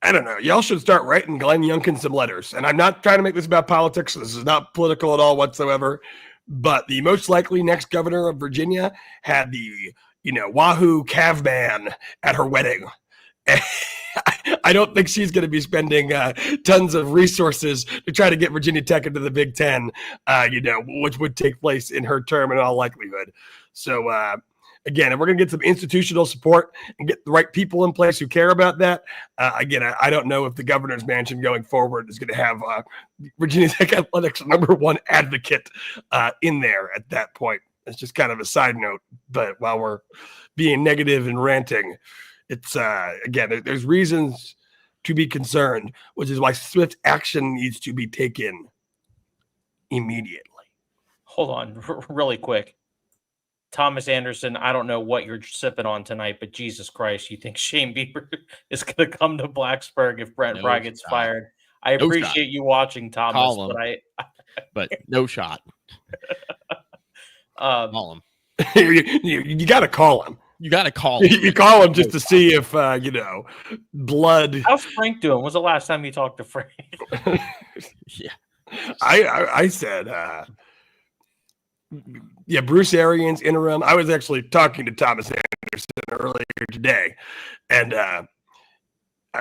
I don't know. Y'all should start writing Glenn Youngkin some letters. And I'm not trying to make this about politics. This is not political at all whatsoever. But the most likely next governor of Virginia had the, Wahoo caveman at her wedding. I don't think she's going to be spending tons of resources to try to get Virginia Tech into the Big Ten, which would take place in her term in all likelihood. So, again, if we're going to get some institutional support and get the right people in place who care about that, again, I don't know if the governor's mansion going forward is going to have Virginia Tech athletics #1 advocate in there at that point. It's just kind of a side note. But while we're being negative and ranting, it's, again, there's reasons to be concerned, which is why swift action needs to be taken immediately. Hold on really quick. Thomas Anderson, I don't know what you're sipping on tonight, but Jesus Christ, you think Shane Bieber is going to come to Blacksburg if Brent Pry gets fired? I appreciate you watching, Thomas, but no shot. Call him. You got to call him. You got to call him. You call him just to see if, blood. How's Frank doing? When was the last time you talked to Frank? Yeah. I said, Bruce Arians interim. I was actually talking to Thomas Anderson earlier today, and I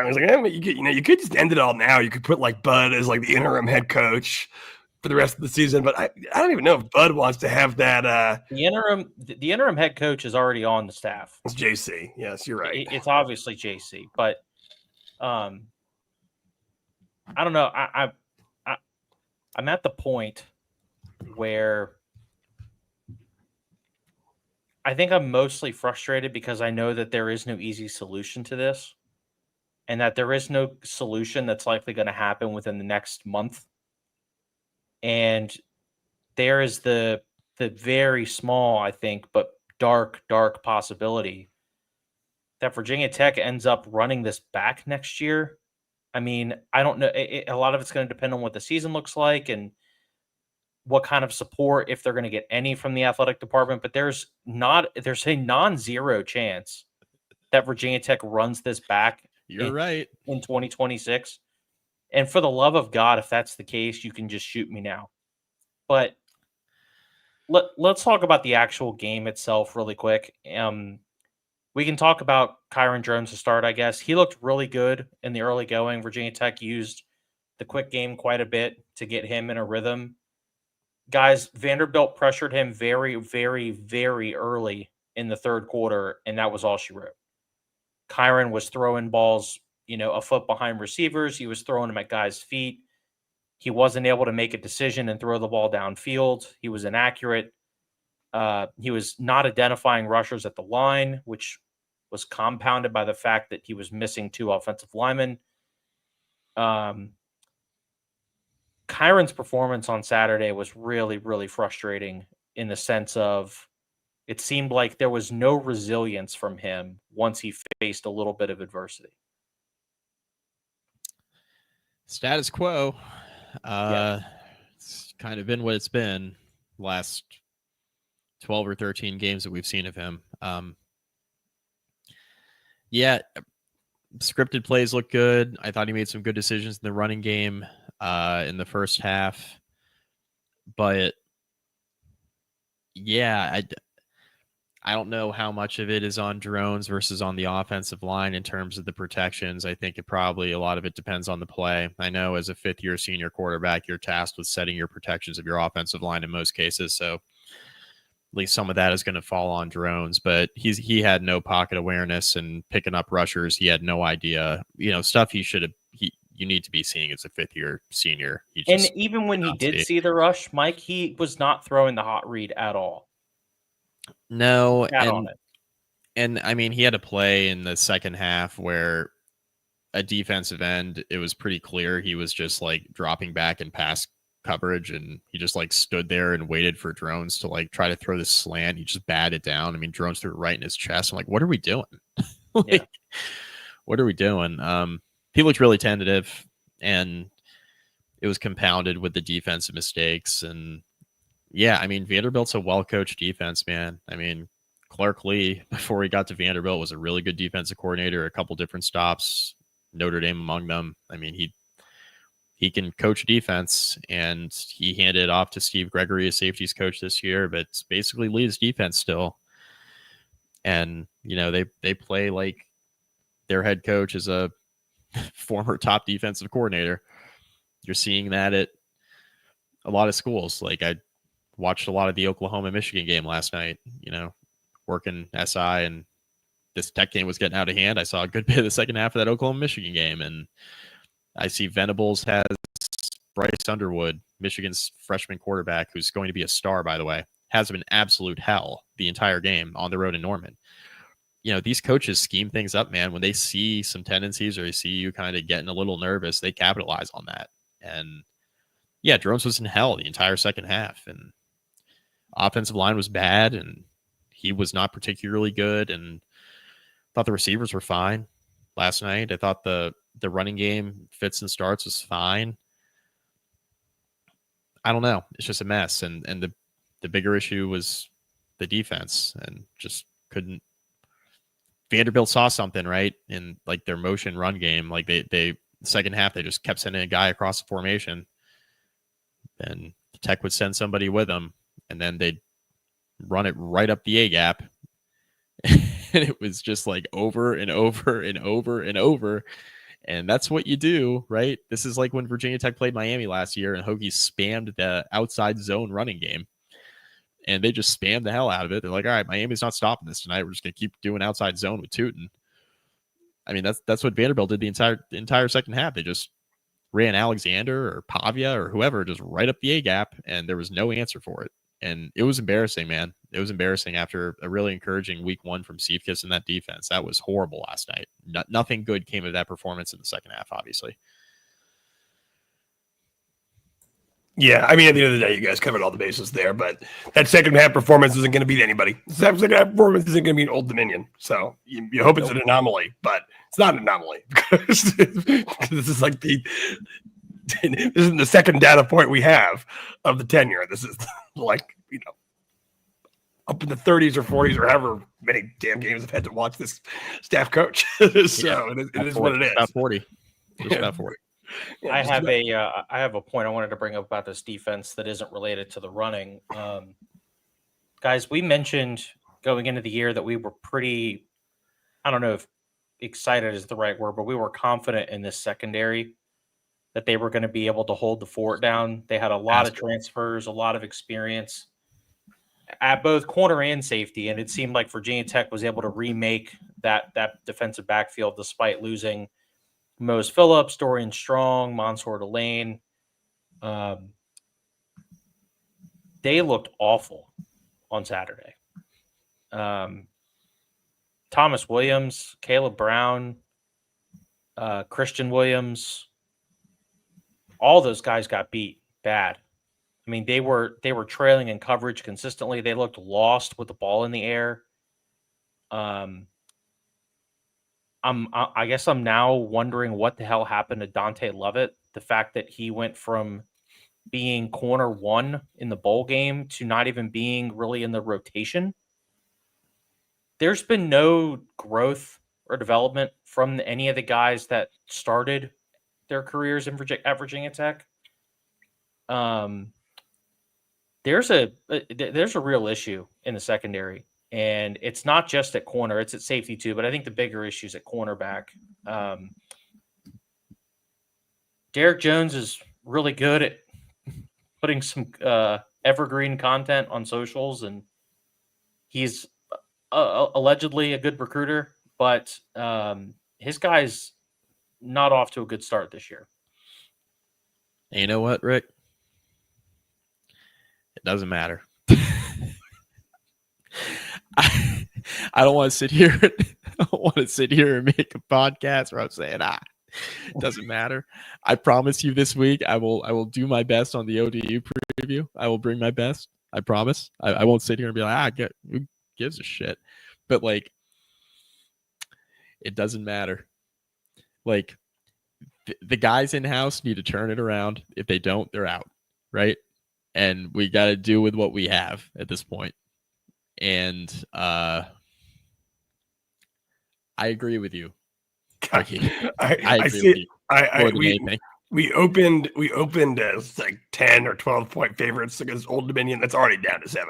was like, you could just end it all now. You could put Bud as the interim head coach. for the rest of the season. But I don't even know if Bud wants to have that. The interim head coach is already on the staff. It's JC. Yes, you're right. It's obviously JC, but I don't know. I'm at the point where I think I'm mostly frustrated because I know that there is no easy solution to this, and that there is no solution that's likely going to happen within the next month. And there is the very small, I think, but dark possibility that Virginia Tech ends up running this back next year. I mean, I don't know. A lot of it's going to depend on what the season looks like and what kind of support, if they're going to get any from the athletic department. But there's a non-zero chance that Virginia Tech runs this back. You're right. In 2026. And for the love of God, if that's the case, you can just shoot me now. But let's talk about the actual game itself really quick. We can talk about Kyron Drones to start, I guess. He looked really good in the early going. Virginia Tech used the quick game quite a bit to get him in a rhythm. Guys, Vanderbilt pressured him very, very, very early in the third quarter, and that was all she wrote. Kyron was throwing balls, a foot behind receivers. He was throwing them at guys' feet. He wasn't able to make a decision and throw the ball downfield. He was inaccurate. He was not identifying rushers at the line, which was compounded by the fact that he was missing 2 offensive linemen. Kyron's performance on Saturday was really, really frustrating in the sense of it seemed like there was no resilience from him once he faced a little bit of adversity. Status quo. Yeah. It's kind of been what it's been last 12 or 13 games that we've seen of him. Scripted plays look good. I thought he made some good decisions in the running game in the first half. But yeah, I don't know how much of it is on drones versus on the offensive line in terms of the protections. I think a lot of it depends on the play. I know as a fifth-year senior quarterback, you're tasked with setting your protections of your offensive line in most cases. So at least some of that is going to fall on drones. But he had no pocket awareness and picking up rushers. He had no idea, stuff you need to be seeing as a fifth-year senior. And even when he did see the rush, Mike, he was not throwing the hot read at all. No, and I mean, he had a play in the second half where a defensive end, it was pretty clear he was just like dropping back in pass coverage, and he just like stood there and waited for Drones to like try to throw this slant. He just batted it down. I mean, Drones threw it right in his chest. I'm like, what are we doing? What are we doing? He looked really tentative, and it was compounded with the defensive mistakes. And yeah, I mean, Vanderbilt's a well-coached defense, man. I mean, Clark Lee, before he got to Vanderbilt, was a really good defensive coordinator, a couple different stops, Notre Dame among them. I mean, he can coach defense, and he handed it off to Steve Gregory, a safeties coach this year, but it's basically Lee's defense still. And, they play like their head coach is a former top defensive coordinator. You're seeing that at a lot of schools. Like, I watched a lot of the Oklahoma-Michigan game last night, working SI, and this Tech game was getting out of hand. I saw a good bit of the second half of that Oklahoma-Michigan game, and I see Venables has Bryce Underwood, Michigan's freshman quarterback, who's going to be a star, by the way, has been absolute hell the entire game on the road in Norman. These coaches scheme things up, man. When they see some tendencies or they see you kind of getting a little nervous, they capitalize on that. And yeah, Drones was in hell the entire second half, and offensive line was bad, and he was not particularly good. And I thought the receivers were fine last night. I thought the running game fits and starts was fine. I don't know. It's just a mess. And the bigger issue was the defense, and just couldn't. Vanderbilt saw something, right? In like their motion run game. Like they second half, they just kept sending a guy across the formation, and Tech would send somebody with them, and then they'd run it right up the A gap. And it was just like over and over and over and over. And that's what you do, right? This is like when Virginia Tech played Miami last year and Hokies spammed the outside zone running game. And they just spammed the hell out of it. They're like, all right, Miami's not stopping this tonight. We're just going to keep doing outside zone with Tootin. I mean, that's what Vanderbilt did the entire second half. They just ran Alexander or Pavia or whoever just right up the A gap, and there was no answer for it. And it was embarrassing, man. It was embarrassing after a really encouraging week one from Seifkis in that defense. That was horrible last night. Nothing good came of that performance in the second half, obviously. Yeah, I mean, at the end of the day, you guys covered all the bases there, but that second half performance isn't going to beat anybody. That second half performance isn't going to beat Old Dominion. So you hope it's an anomaly, but it's not an anomaly because this is like this is the second data point we have of the tenure. This is like, up in the 30s or 40s or however many damn games I've had to watch this staff coach. So it is what it is. About 40. Just about 40. Yeah, I have a point I wanted to bring up about this defense that isn't related to the running. Guys, we mentioned going into the year that we were pretty, I don't know if excited is the right word, but we were confident in this secondary that they were going to be able to hold the fort down. They had a lot of transfers, a lot of experience at both corner and safety, and it seemed like Virginia Tech was able to remake that defensive backfield despite losing Mose Phillips, Dorian Strong, Mansour Delane. They looked awful on Saturday. Thomas Williams, Caleb Brown, Christian Williams, all those guys got beat bad. I mean, they were trailing in coverage consistently. They looked lost with the ball in the air. I guess I'm now wondering what the hell happened to Dante Lovett. The fact that he went from being corner one in the bowl game to not even being really in the rotation. There's been no growth or development from any of the guys that started their careers at Virginia Tech. There's a real issue in the secondary. And it's not just at corner, it's at safety too, but I think the bigger issue is at cornerback. Derek Jones is really good at putting some evergreen content on socials, and he's allegedly a good recruiter, but his guy's not off to a good start this year. And you know what, Rick? It doesn't matter. I don't want to sit here. I don't want to sit here and make a podcast where I'm saying, it doesn't matter. I promise you this week, I will do my best on the ODU preview. I will bring my best. I promise. I won't sit here and be like, who gives a shit? But like, it doesn't matter. Like, the guys in house need to turn it around. If they don't, they're out, right? And we got to do with what we have at this point. And I agree with you. I agree with you. We opened as like 10 or 12 point favorites against Old Dominion. That's already down to 7.5.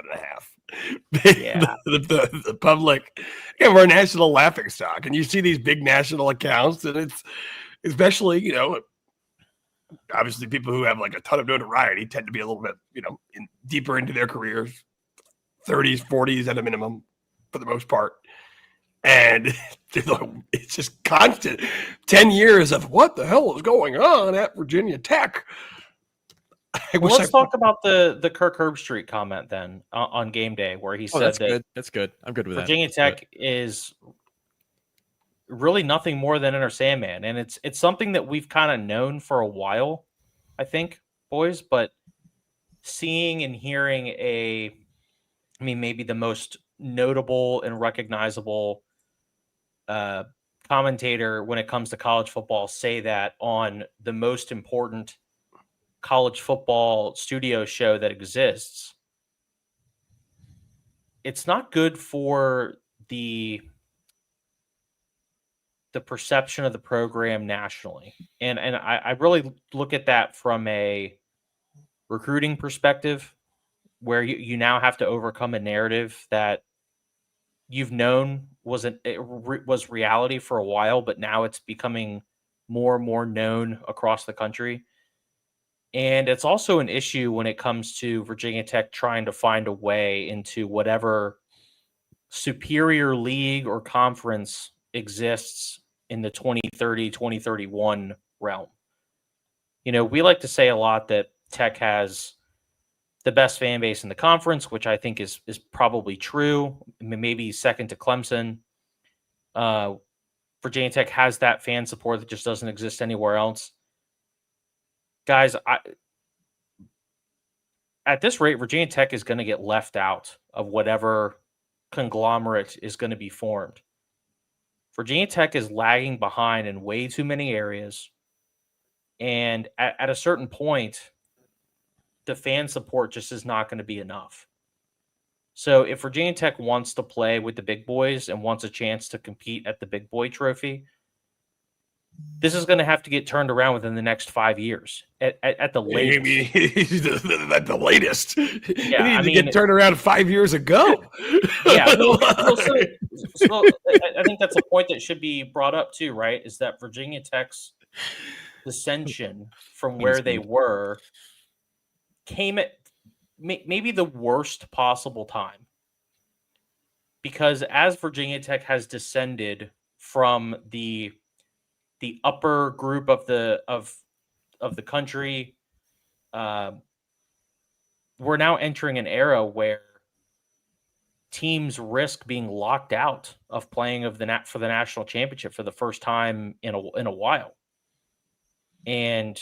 Yeah. the public, we're a national laughing stock, and you see these big national accounts, and it's especially, obviously people who have like a ton of notoriety tend to be a little bit, deeper into their careers, 30s, 40s at a minimum for the most part. And it's just constant 10 years of what the hell is going on at Virginia Tech. Let's talk about the Kirk Herbstreit comment then on game day, where he said that's good. I'm good with Virginia Tech is really nothing more than Enter Sandman. And it's something that we've kind of known for a while, I think, boys, but seeing and hearing maybe the most notable and recognizable commentator when it comes to college football say that on the most important college football studio show that exists. It's not good for the perception of the program nationally. And I really look at that from a recruiting perspective, where you now have to overcome a narrative that you've known was reality for a while, but now it's becoming more and more known across the country. And it's also an issue when it comes to Virginia Tech trying to find a way into whatever superior league or conference exists in the 2030, 2031 realm. We like to say a lot that Tech has the best fan base in the conference, which I think is probably true. Maybe second to Clemson. Virginia Tech has that fan support that just doesn't exist anywhere else. Guys, at this rate, Virginia Tech is going to get left out of whatever conglomerate is going to be formed. Virginia Tech is lagging behind in way too many areas. And at a certain point, the fan support just is not going to be enough. So if Virginia Tech wants to play with the big boys and wants a chance to compete at the big boy trophy, this is going to have to get turned around within the next 5 years at the latest. At the latest. Yeah, it needed to get turned around 5 years ago. Yeah, so I think that's a point that should be brought up too, right? Is that Virginia Tech's dissension from where they were came at maybe the worst possible time. Because as Virginia Tech has descended from the upper group of the country, we're now entering an era where teams risk being locked out of playing for the national championship for the first time in a while. And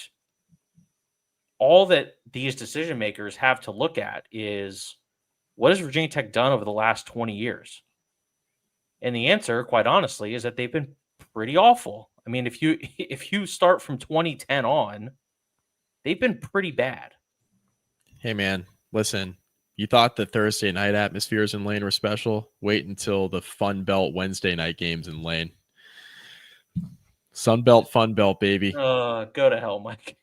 all that these decision makers have to look at is, what has Virginia Tech done over the last 20 years? And the answer, quite honestly, is that they've been pretty awful. I mean, if you start from 2010 on, they've been pretty bad. Hey, man, listen. You thought the Thursday night atmospheres in Lane were special? Wait until the Fun Belt Wednesday night games in Lane. Sun Belt, Fun Belt, baby. Go to hell, Mike.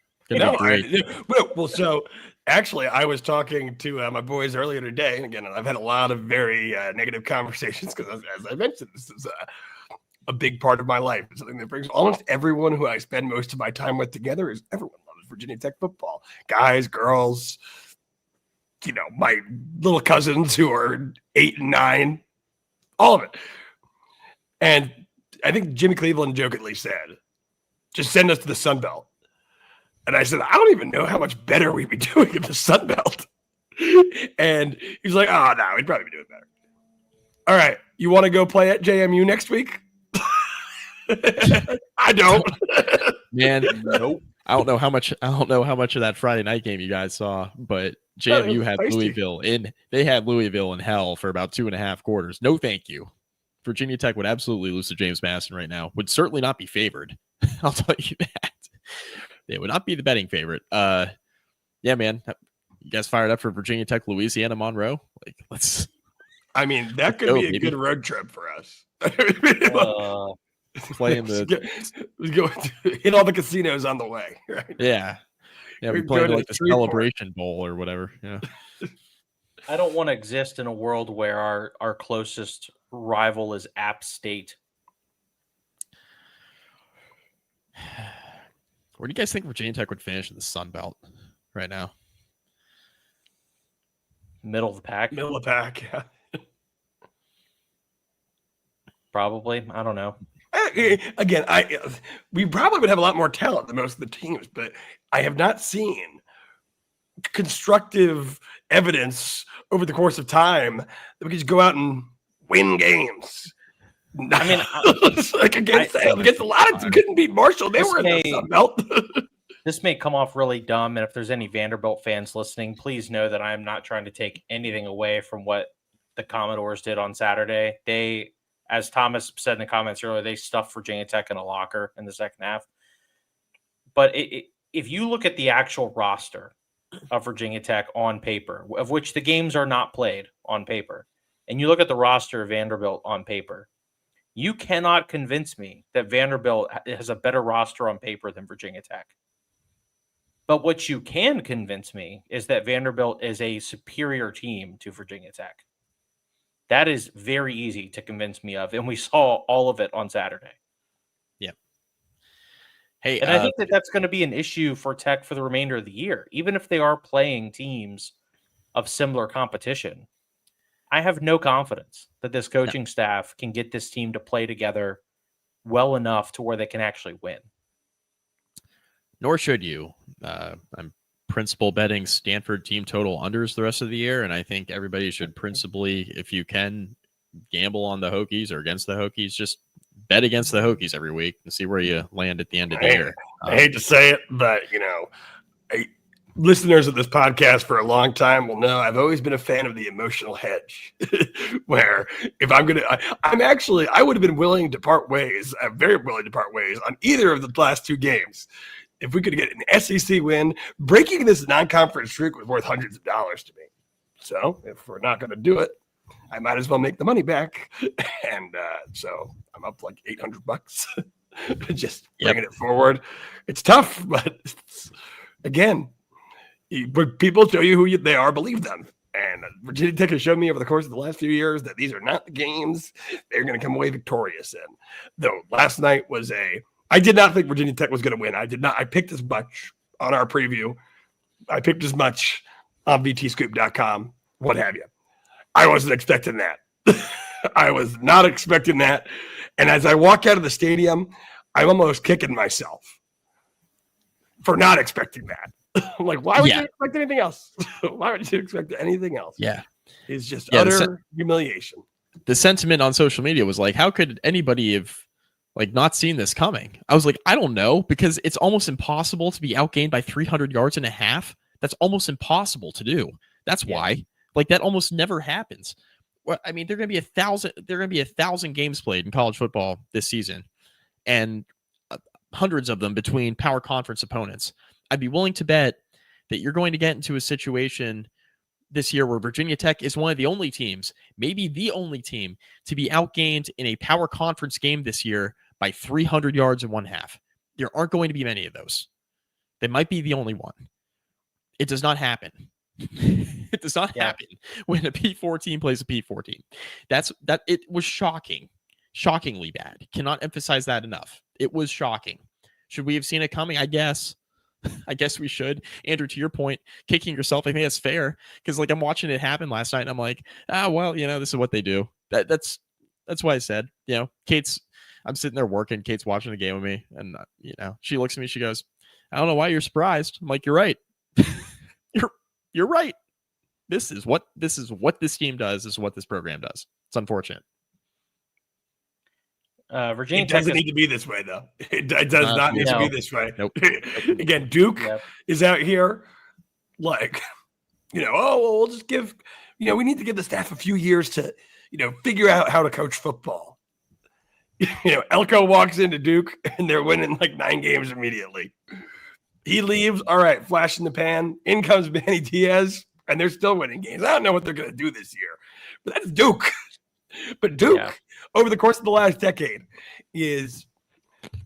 So actually, I was talking to my boys earlier today, and again, I've had a lot of very negative conversations because, as I mentioned, this is a big part of my life. It's something that brings almost everyone who I spend most of my time with together. Is everyone loves Virginia Tech football, guys, girls. My little cousins who are 8 and 9, all of it. And I think Jimmy Cleveland jokingly said, "Just send us to the Sun Belt." And I said, "I don't even know how much better we'd be doing in the Sun Belt." And he's like, "Oh, no, we'd probably be doing better." All right, you want to go play at JMU next week? I don't. Man, nope. I don't know how much of that Friday night game you guys saw, but JMU had Louisville in hell for about 2.5 quarters. No, thank you. Virginia Tech would absolutely lose to James Madison right now. Would certainly not be favored. I'll tell you that. They would not be the betting favorite. Yeah, man. You guys fired up for Virginia Tech, Louisiana, Monroe? Like, let's. I mean, that could be a good road trip for us. Playing let's go hit all the casinos on the way, right? Yeah. We're playing like the Celebration Bowl or whatever. Yeah. I don't want to exist in a world where our closest rival is App State. Where do you guys think Virginia Tech would finish in the Sun Belt right now? Middle of the pack. Middle of the pack, yeah. Probably. I don't know. Again, we probably would have a lot more talent than most of the teams, but I have not seen constructive evidence over the course of time that we could just go out and win games. I mean, like against a lot of teams, couldn't beat Marshall. They were in the Sun Belt. This may come off really dumb, and if there's any Vanderbilt fans listening, please know that I am not trying to take anything away from what the Commodores did on Saturday. They, as Thomas said in the comments earlier, they stuffed Virginia Tech in a locker in the second half. But if you look at the actual roster of Virginia Tech on paper, of which the games are not played on paper, and you look at the roster of Vanderbilt on paper, you cannot convince me that Vanderbilt has a better roster on paper than Virginia Tech. But what you can convince me is that Vanderbilt is a superior team to Virginia Tech. That is very easy to convince me of, and we saw all of it on Saturday. Yeah. Hey, And I think that that's going to be an issue for Tech for the remainder of the year. Even if they are playing teams of similar competition, I have no confidence that this coaching staff can get this team to play together well enough to where they can actually win. Nor should you. I'm principal betting Stanford team total unders the rest of the year, and I think everybody should principally, if you can, gamble on the Hokies or against the Hokies. Just bet against the Hokies every week and see where you land at the end of the year. I hate to say it, but listeners of this podcast for a long time will know I've always been a fan of the emotional hedge, where if I would have been willing to part ways. I'm very willing to part ways on either of the last two games. If we could get an SEC win, breaking this non-conference streak was worth hundreds of dollars to me. So if we're not going to do it, I might as well make the money back. And so I'm up like $800, just bringing it forward. It's tough, but again, when people show you who they are, believe them. And Virginia Tech has shown me over the course of the last few years that these are not the games they're going to come away victorious in. Though last night was I did not think Virginia Tech was going to win. I did not. I picked as much on our preview. I picked as much on vtscoop.com, what have you. I wasn't expecting that. I was not expecting that. And as I walk out of the stadium, I'm almost kicking myself for not expecting that. I'm like, why would you expect anything else? Why would you expect anything else? Yeah. It's just utter humiliation. The sentiment on social media was like, how could anybody have not seen this coming? I was like, I don't know, because it's almost impossible to be outgained by 300 yards and a half. That's almost impossible to do. That's why. That almost never happens. Well, I mean, there are going to be 1,000 games played in college football this season, and hundreds of them between power conference opponents. I'd be willing to bet that you're going to get into a situation this year where Virginia Tech is one of the only teams, maybe the only team, to be outgained in a power conference game this year by 300 yards and one half. There aren't going to be many of those. They might be the only one. It does not happen. It does not happen when a P4 team plays a P4 team. It was shockingly bad. Cannot emphasize that enough. It was shocking. Should we have seen it coming? I guess we should. Andrew, to your point, kicking yourself, I think that's fair, because I'm watching it happen last night and I'm like, this is what they do. That's why I said, I'm sitting there working, Kate's watching the game with me, and she looks at me, she goes, I don't know why you're surprised. I'm like, you're right. You're right. This is what this team does. This is what this program does. It's unfortunate. Virginia it Tech doesn't need to be this way, though. It does not need to be this way. Nope. Again, Duke is out here we'll just give, we need to give the staff a few years to, figure out how to coach football. Elko walks into Duke and they're winning 9 games immediately. He leaves. All right, flash in the pan. In comes Manny Diaz, and they're still winning games. I don't know what they're going to do this year, but that's Duke. But Duke, over the course of the last decade, is,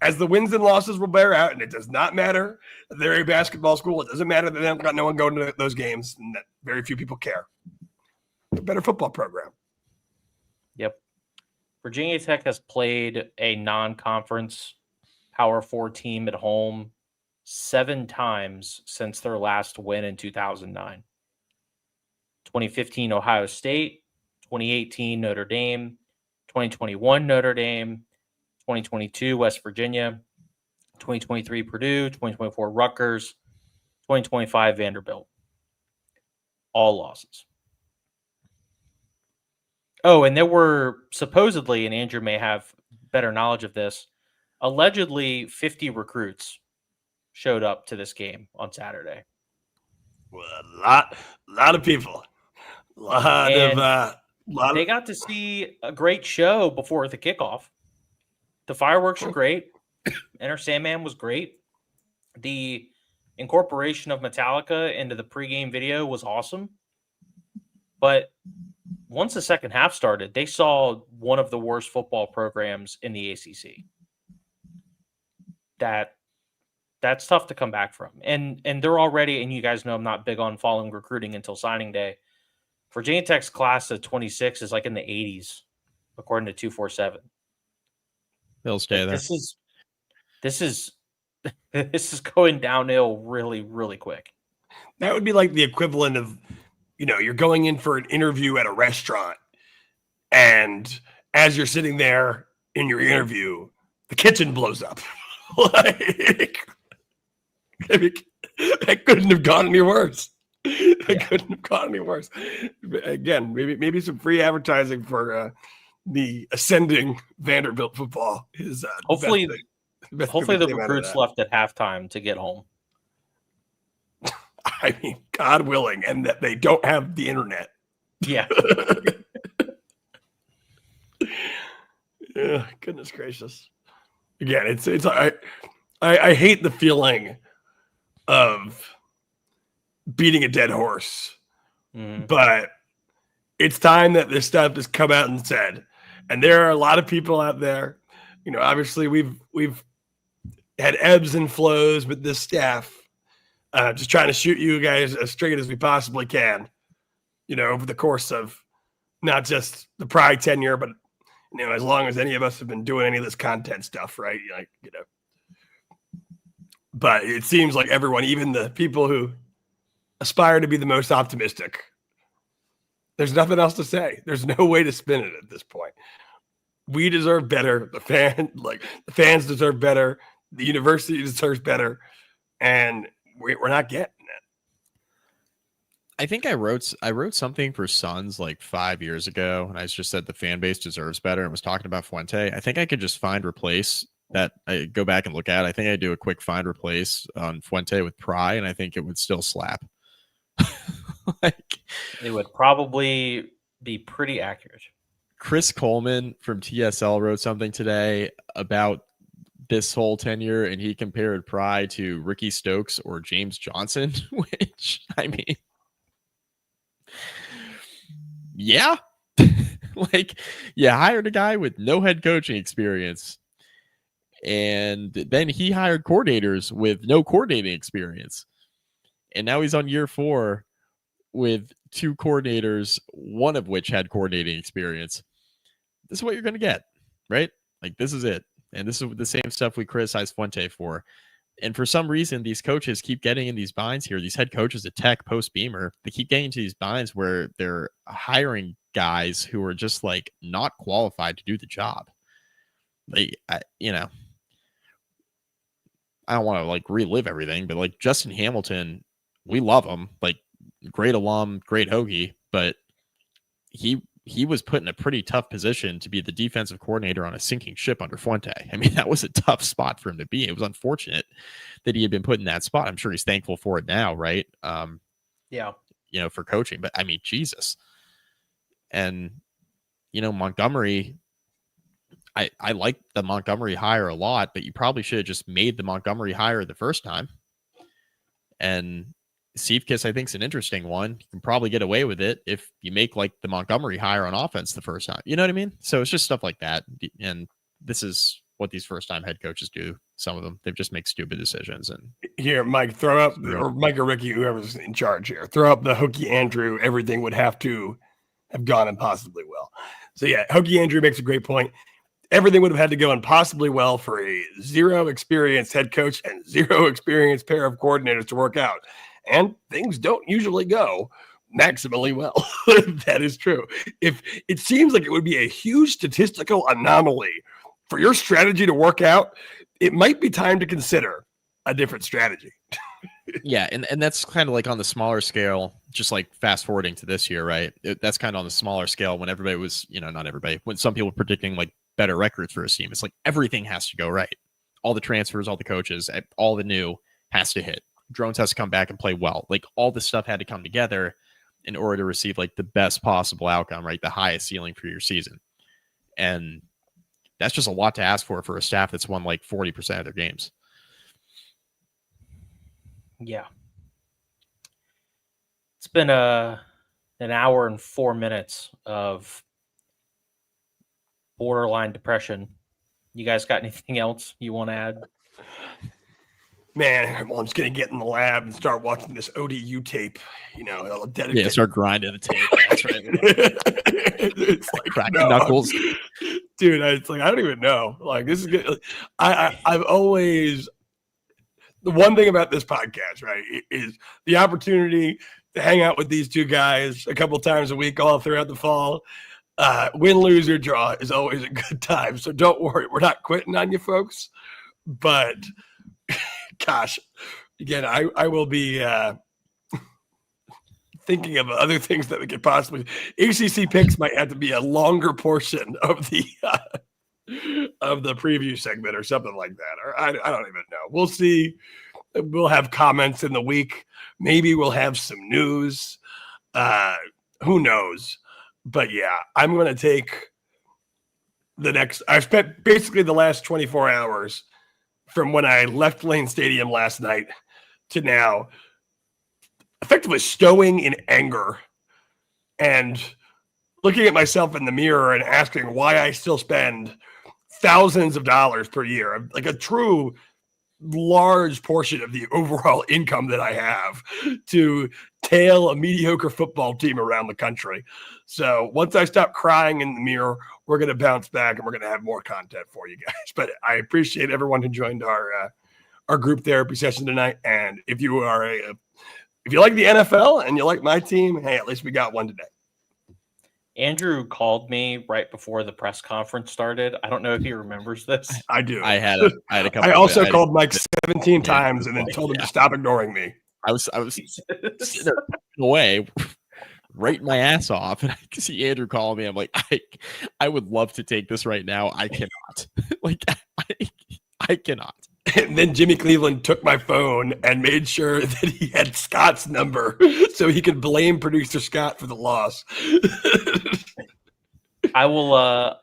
as the wins and losses will bear out, and it does not matter that they're a basketball school. It doesn't matter that they haven't got no one going to those games, and that very few people care. They're a better football program. Yep. Virginia Tech has played a non-conference Power 4 team at home 7 times since their last win in 2009. 2015 Ohio State, 2018 Notre Dame, 2021 Notre Dame, 2022 West Virginia, 2023 Purdue, 2024 Rutgers, 2025 Vanderbilt. All losses. Oh, and there were supposedly, and Andrew may have better knowledge of this, allegedly 50 recruits showed up to this game on Saturday. Well, a lot of people. They got to see a great show before the kickoff. The fireworks were great. Enter Sandman was great. The incorporation of Metallica into the pregame video was awesome. But once the second half started, they saw one of the worst football programs in the ACC. That's tough to come back from. And they're already, and you guys know I'm not big on following recruiting until signing day. Virginia Tech's class of 26 is in the 80s, according to 247. They'll stay there. This is This is going downhill really, really quick. That would be like the equivalent of, you're going in for an interview at a restaurant, and as you're sitting there in your interview, the kitchen blows up. Like, I mean, that couldn't have gone any worse. Couldn't have gone any worse. Again, maybe some free advertising for the ascending Vanderbilt football is hopefully the recruits left at halftime to get home. I mean, God willing, and that they don't have the internet. Yeah. Yeah, goodness gracious. Again, it's I hate the feeling of beating a dead horse, but it's time that this stuff has come out and said. And there are a lot of people out there. Obviously we've had ebbs and flows with this staff. Just trying to shoot you guys as straight as we possibly can, over the course of not just the Pry tenure, but, as long as any of us have been doing any of this content stuff, right? But it seems like everyone, even the people who aspire to be the most optimistic, there's nothing else to say. There's no way to spin it at this point. We deserve better. The fans deserve better. The university deserves better. And we're not getting it. I think I wrote something for Suns like 5 years ago, and I just said the fan base deserves better and was talking about Fuente. I think I could just find replace that. I go back and look at. I think I do a quick find replace on Fuente with Pry, and I think it would still slap. It would probably be pretty accurate. Chris Coleman from TSL wrote something today about this whole tenure, and he compared Pry to Ricky Stokes or James Johnson, which, I mean, yeah. You hired a guy with no head coaching experience, and then he hired coordinators with no coordinating experience. And now he's on year 4 with 2 coordinators, one of which had coordinating experience. This is what you're going to get, right? This is it. And this is the same stuff we criticize Fuente for. And for some reason, these coaches keep getting in these binds here. These head coaches at Tech post-Beamer, they keep getting into these binds where they're hiring guys who are just not qualified to do the job. I don't want to relive everything, but Justin Hamilton, we love him. Great alum, great Hoagie, but he was put in a pretty tough position to be the defensive coordinator on a sinking ship under Fuente. I mean, that was a tough spot for him to be. It was unfortunate that he had been put in that spot. I'm sure he's thankful for it now, right? Yeah. For coaching. But I mean, Jesus. And, Montgomery, I like the Montgomery hire a lot, but you probably should have just made the Montgomery hire the first time. And Seifkiss, I think, is an interesting one. You can probably get away with it if you make the Montgomery hire on offense the first time. You know what I mean? So it's just stuff like that. And this is what these first-time head coaches do. Some of them, they just make stupid decisions. And here, Mike, throw up, or Mike or Ricky, whoever's in charge here, throw up the Hokie Andrew. Everything would have to have gone impossibly well. So yeah, Hokie Andrew makes a great point. Everything would have had to go impossibly well for a 0 experienced head coach and 0 experienced pair of coordinators to work out. And things don't usually go maximally well. That is true. If it seems like it would be a huge statistical anomaly for your strategy to work out, it might be time to consider a different strategy. Yeah, and that's kind of on the smaller scale, just fast forwarding to this year, right? That's kind of on the smaller scale when everybody was, not everybody, when some people were predicting better records for a team. It's everything has to go right. All the transfers, all the coaches, all the new has to hit. Drones has to come back and play well. All this stuff had to come together in order to receive the best possible outcome, right? The highest ceiling for your season. And that's just a lot to ask for a staff that's won 40% of their games. Yeah. It's been an hour and 4 minutes of borderline depression. You guys got anything else you want to add? Man, well, I'm just going to get in the lab and start watching this ODU tape. I'll dedicate. Yeah, start grinding the tape. That's right. It's cracking knuckles. Dude, it's I don't even know. This is good. I've always the one thing about this podcast, right, is the opportunity to hang out with these two guys a couple times a week all throughout the fall. Win, lose, or draw is always a good time. So don't worry, we're not quitting on you folks. But gosh, again, I will be thinking of other things that we could possibly. ACC picks might have to be a longer portion of the preview segment or something like that. Or I don't even know. We'll see. We'll have comments in the week. Maybe we'll have some news. Who knows? But yeah, I'm going to take I've spent basically the last 24 hours from when I left Lane Stadium last night to now effectively stowing in anger and looking at myself in the mirror and asking why I still spend thousands of dollars per year, like a true large portion of the overall income that I have, to tail a mediocre football team around the country. So once I stop crying in the mirror, we're going to bounce back and we're going to have more content for you guys. But I appreciate everyone who joined our group therapy session tonight. And if you are if you like the NFL and you like my team, hey, at least we got one today. Andrew called me right before the press conference started. I don't know if he remembers this. I do. I had a couple. I also called Mike 17 times and then told him to stop ignoring me. I was sitting there away, writing my ass off, and I can see Andrew calling me. I'm like, I would love to take this right now. I cannot. Like, I cannot. And then Jimmy Cleveland took my phone and made sure that he had Scott's number so he could blame producer Scott for the loss. I will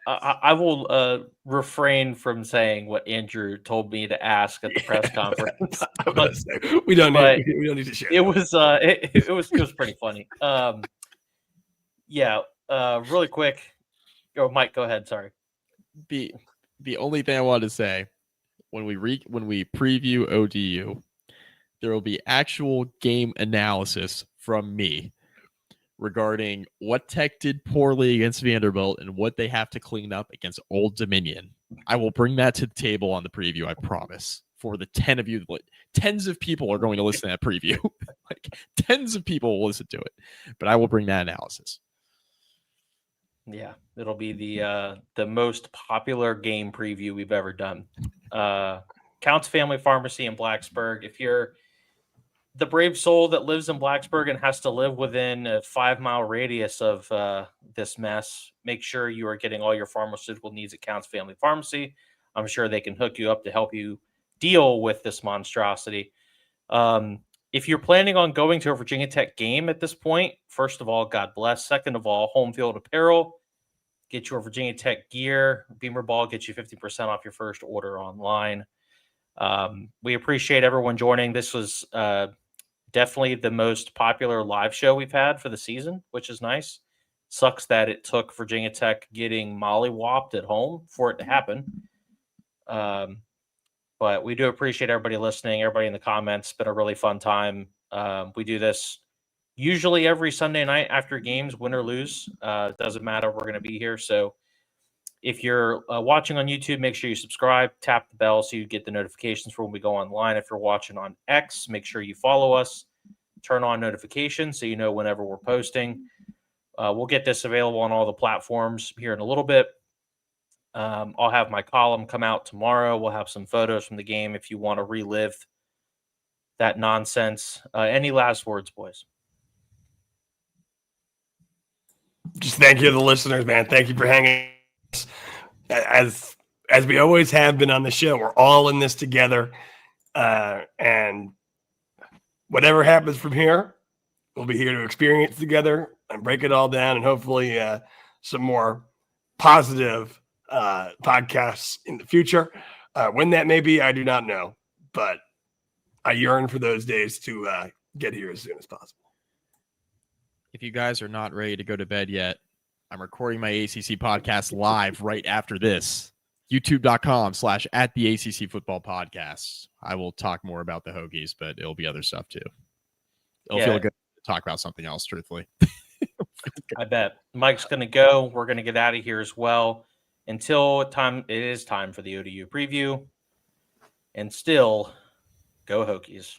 refrain from saying what Andrew told me to ask at the press conference. We don't need to share. It was pretty funny. Really quick. Go, Mike. Go ahead. Sorry. The only thing I wanted to say, when we preview ODU, there will be actual game analysis from me regarding what Tech did poorly against Vanderbilt and what they have to clean up against Old Dominion. I will bring that to the table on the preview, I promise. For the 10 of you, tens of people are going to listen to that preview. Like, tens of people will listen to it. But I will bring that analysis. Yeah, it'll be the most popular game preview we've ever done. Counts Family Pharmacy in Blacksburg. If you're the brave soul that lives in Blacksburg and has to live within a 5-mile radius of this mess, make sure you are getting all your pharmaceutical needs at Counts Family Pharmacy. I'm sure they can hook you up to help you deal with this monstrosity. If you're planning on going to a Virginia Tech game at this point, first of all, God bless. Second of all, home field apparel. Get your Virginia Tech gear. Beamer Ball gets you 50% off your first order online. We appreciate everyone joining. This was definitely the most popular live show we've had for the season, which is nice. Sucks that it took Virginia Tech getting mollywopped at home for it to happen. But we do appreciate everybody listening, everybody in the comments. It's been a really fun time. We do this usually every Sunday night after games, win or lose. Doesn't matter. We're going to be here. So if you're watching on YouTube, make sure you subscribe, tap the bell so you get the notifications for when we go online. If you're watching on X, make sure you follow us, turn on notifications so you know whenever we're posting. We'll get this available on all the platforms here in a little bit. I'll have my column come out tomorrow. We'll have some photos from the game if you want to relive that nonsense. Any last words, boys? Just thank you to the listeners, man. Thank you for hanging. As we always have been on the show, we're all in this together. And whatever happens from here, we'll be here to experience together and break it all down, and hopefully some more positive podcasts in the future. When that may be, I do not know, but I yearn for those days to get here as soon as possible. If you guys are not ready to go to bed yet, I'm recording my ACC podcast live right after this. YouTube.com/@the-ACC-football-podcast. I will talk more about the Hokies, but it'll be other stuff too. It'll feel good to talk about something else, truthfully. I bet. Mike's going to go. We're going to get out of here as well. Until it is time for the ODU preview. And still, Go Hokies.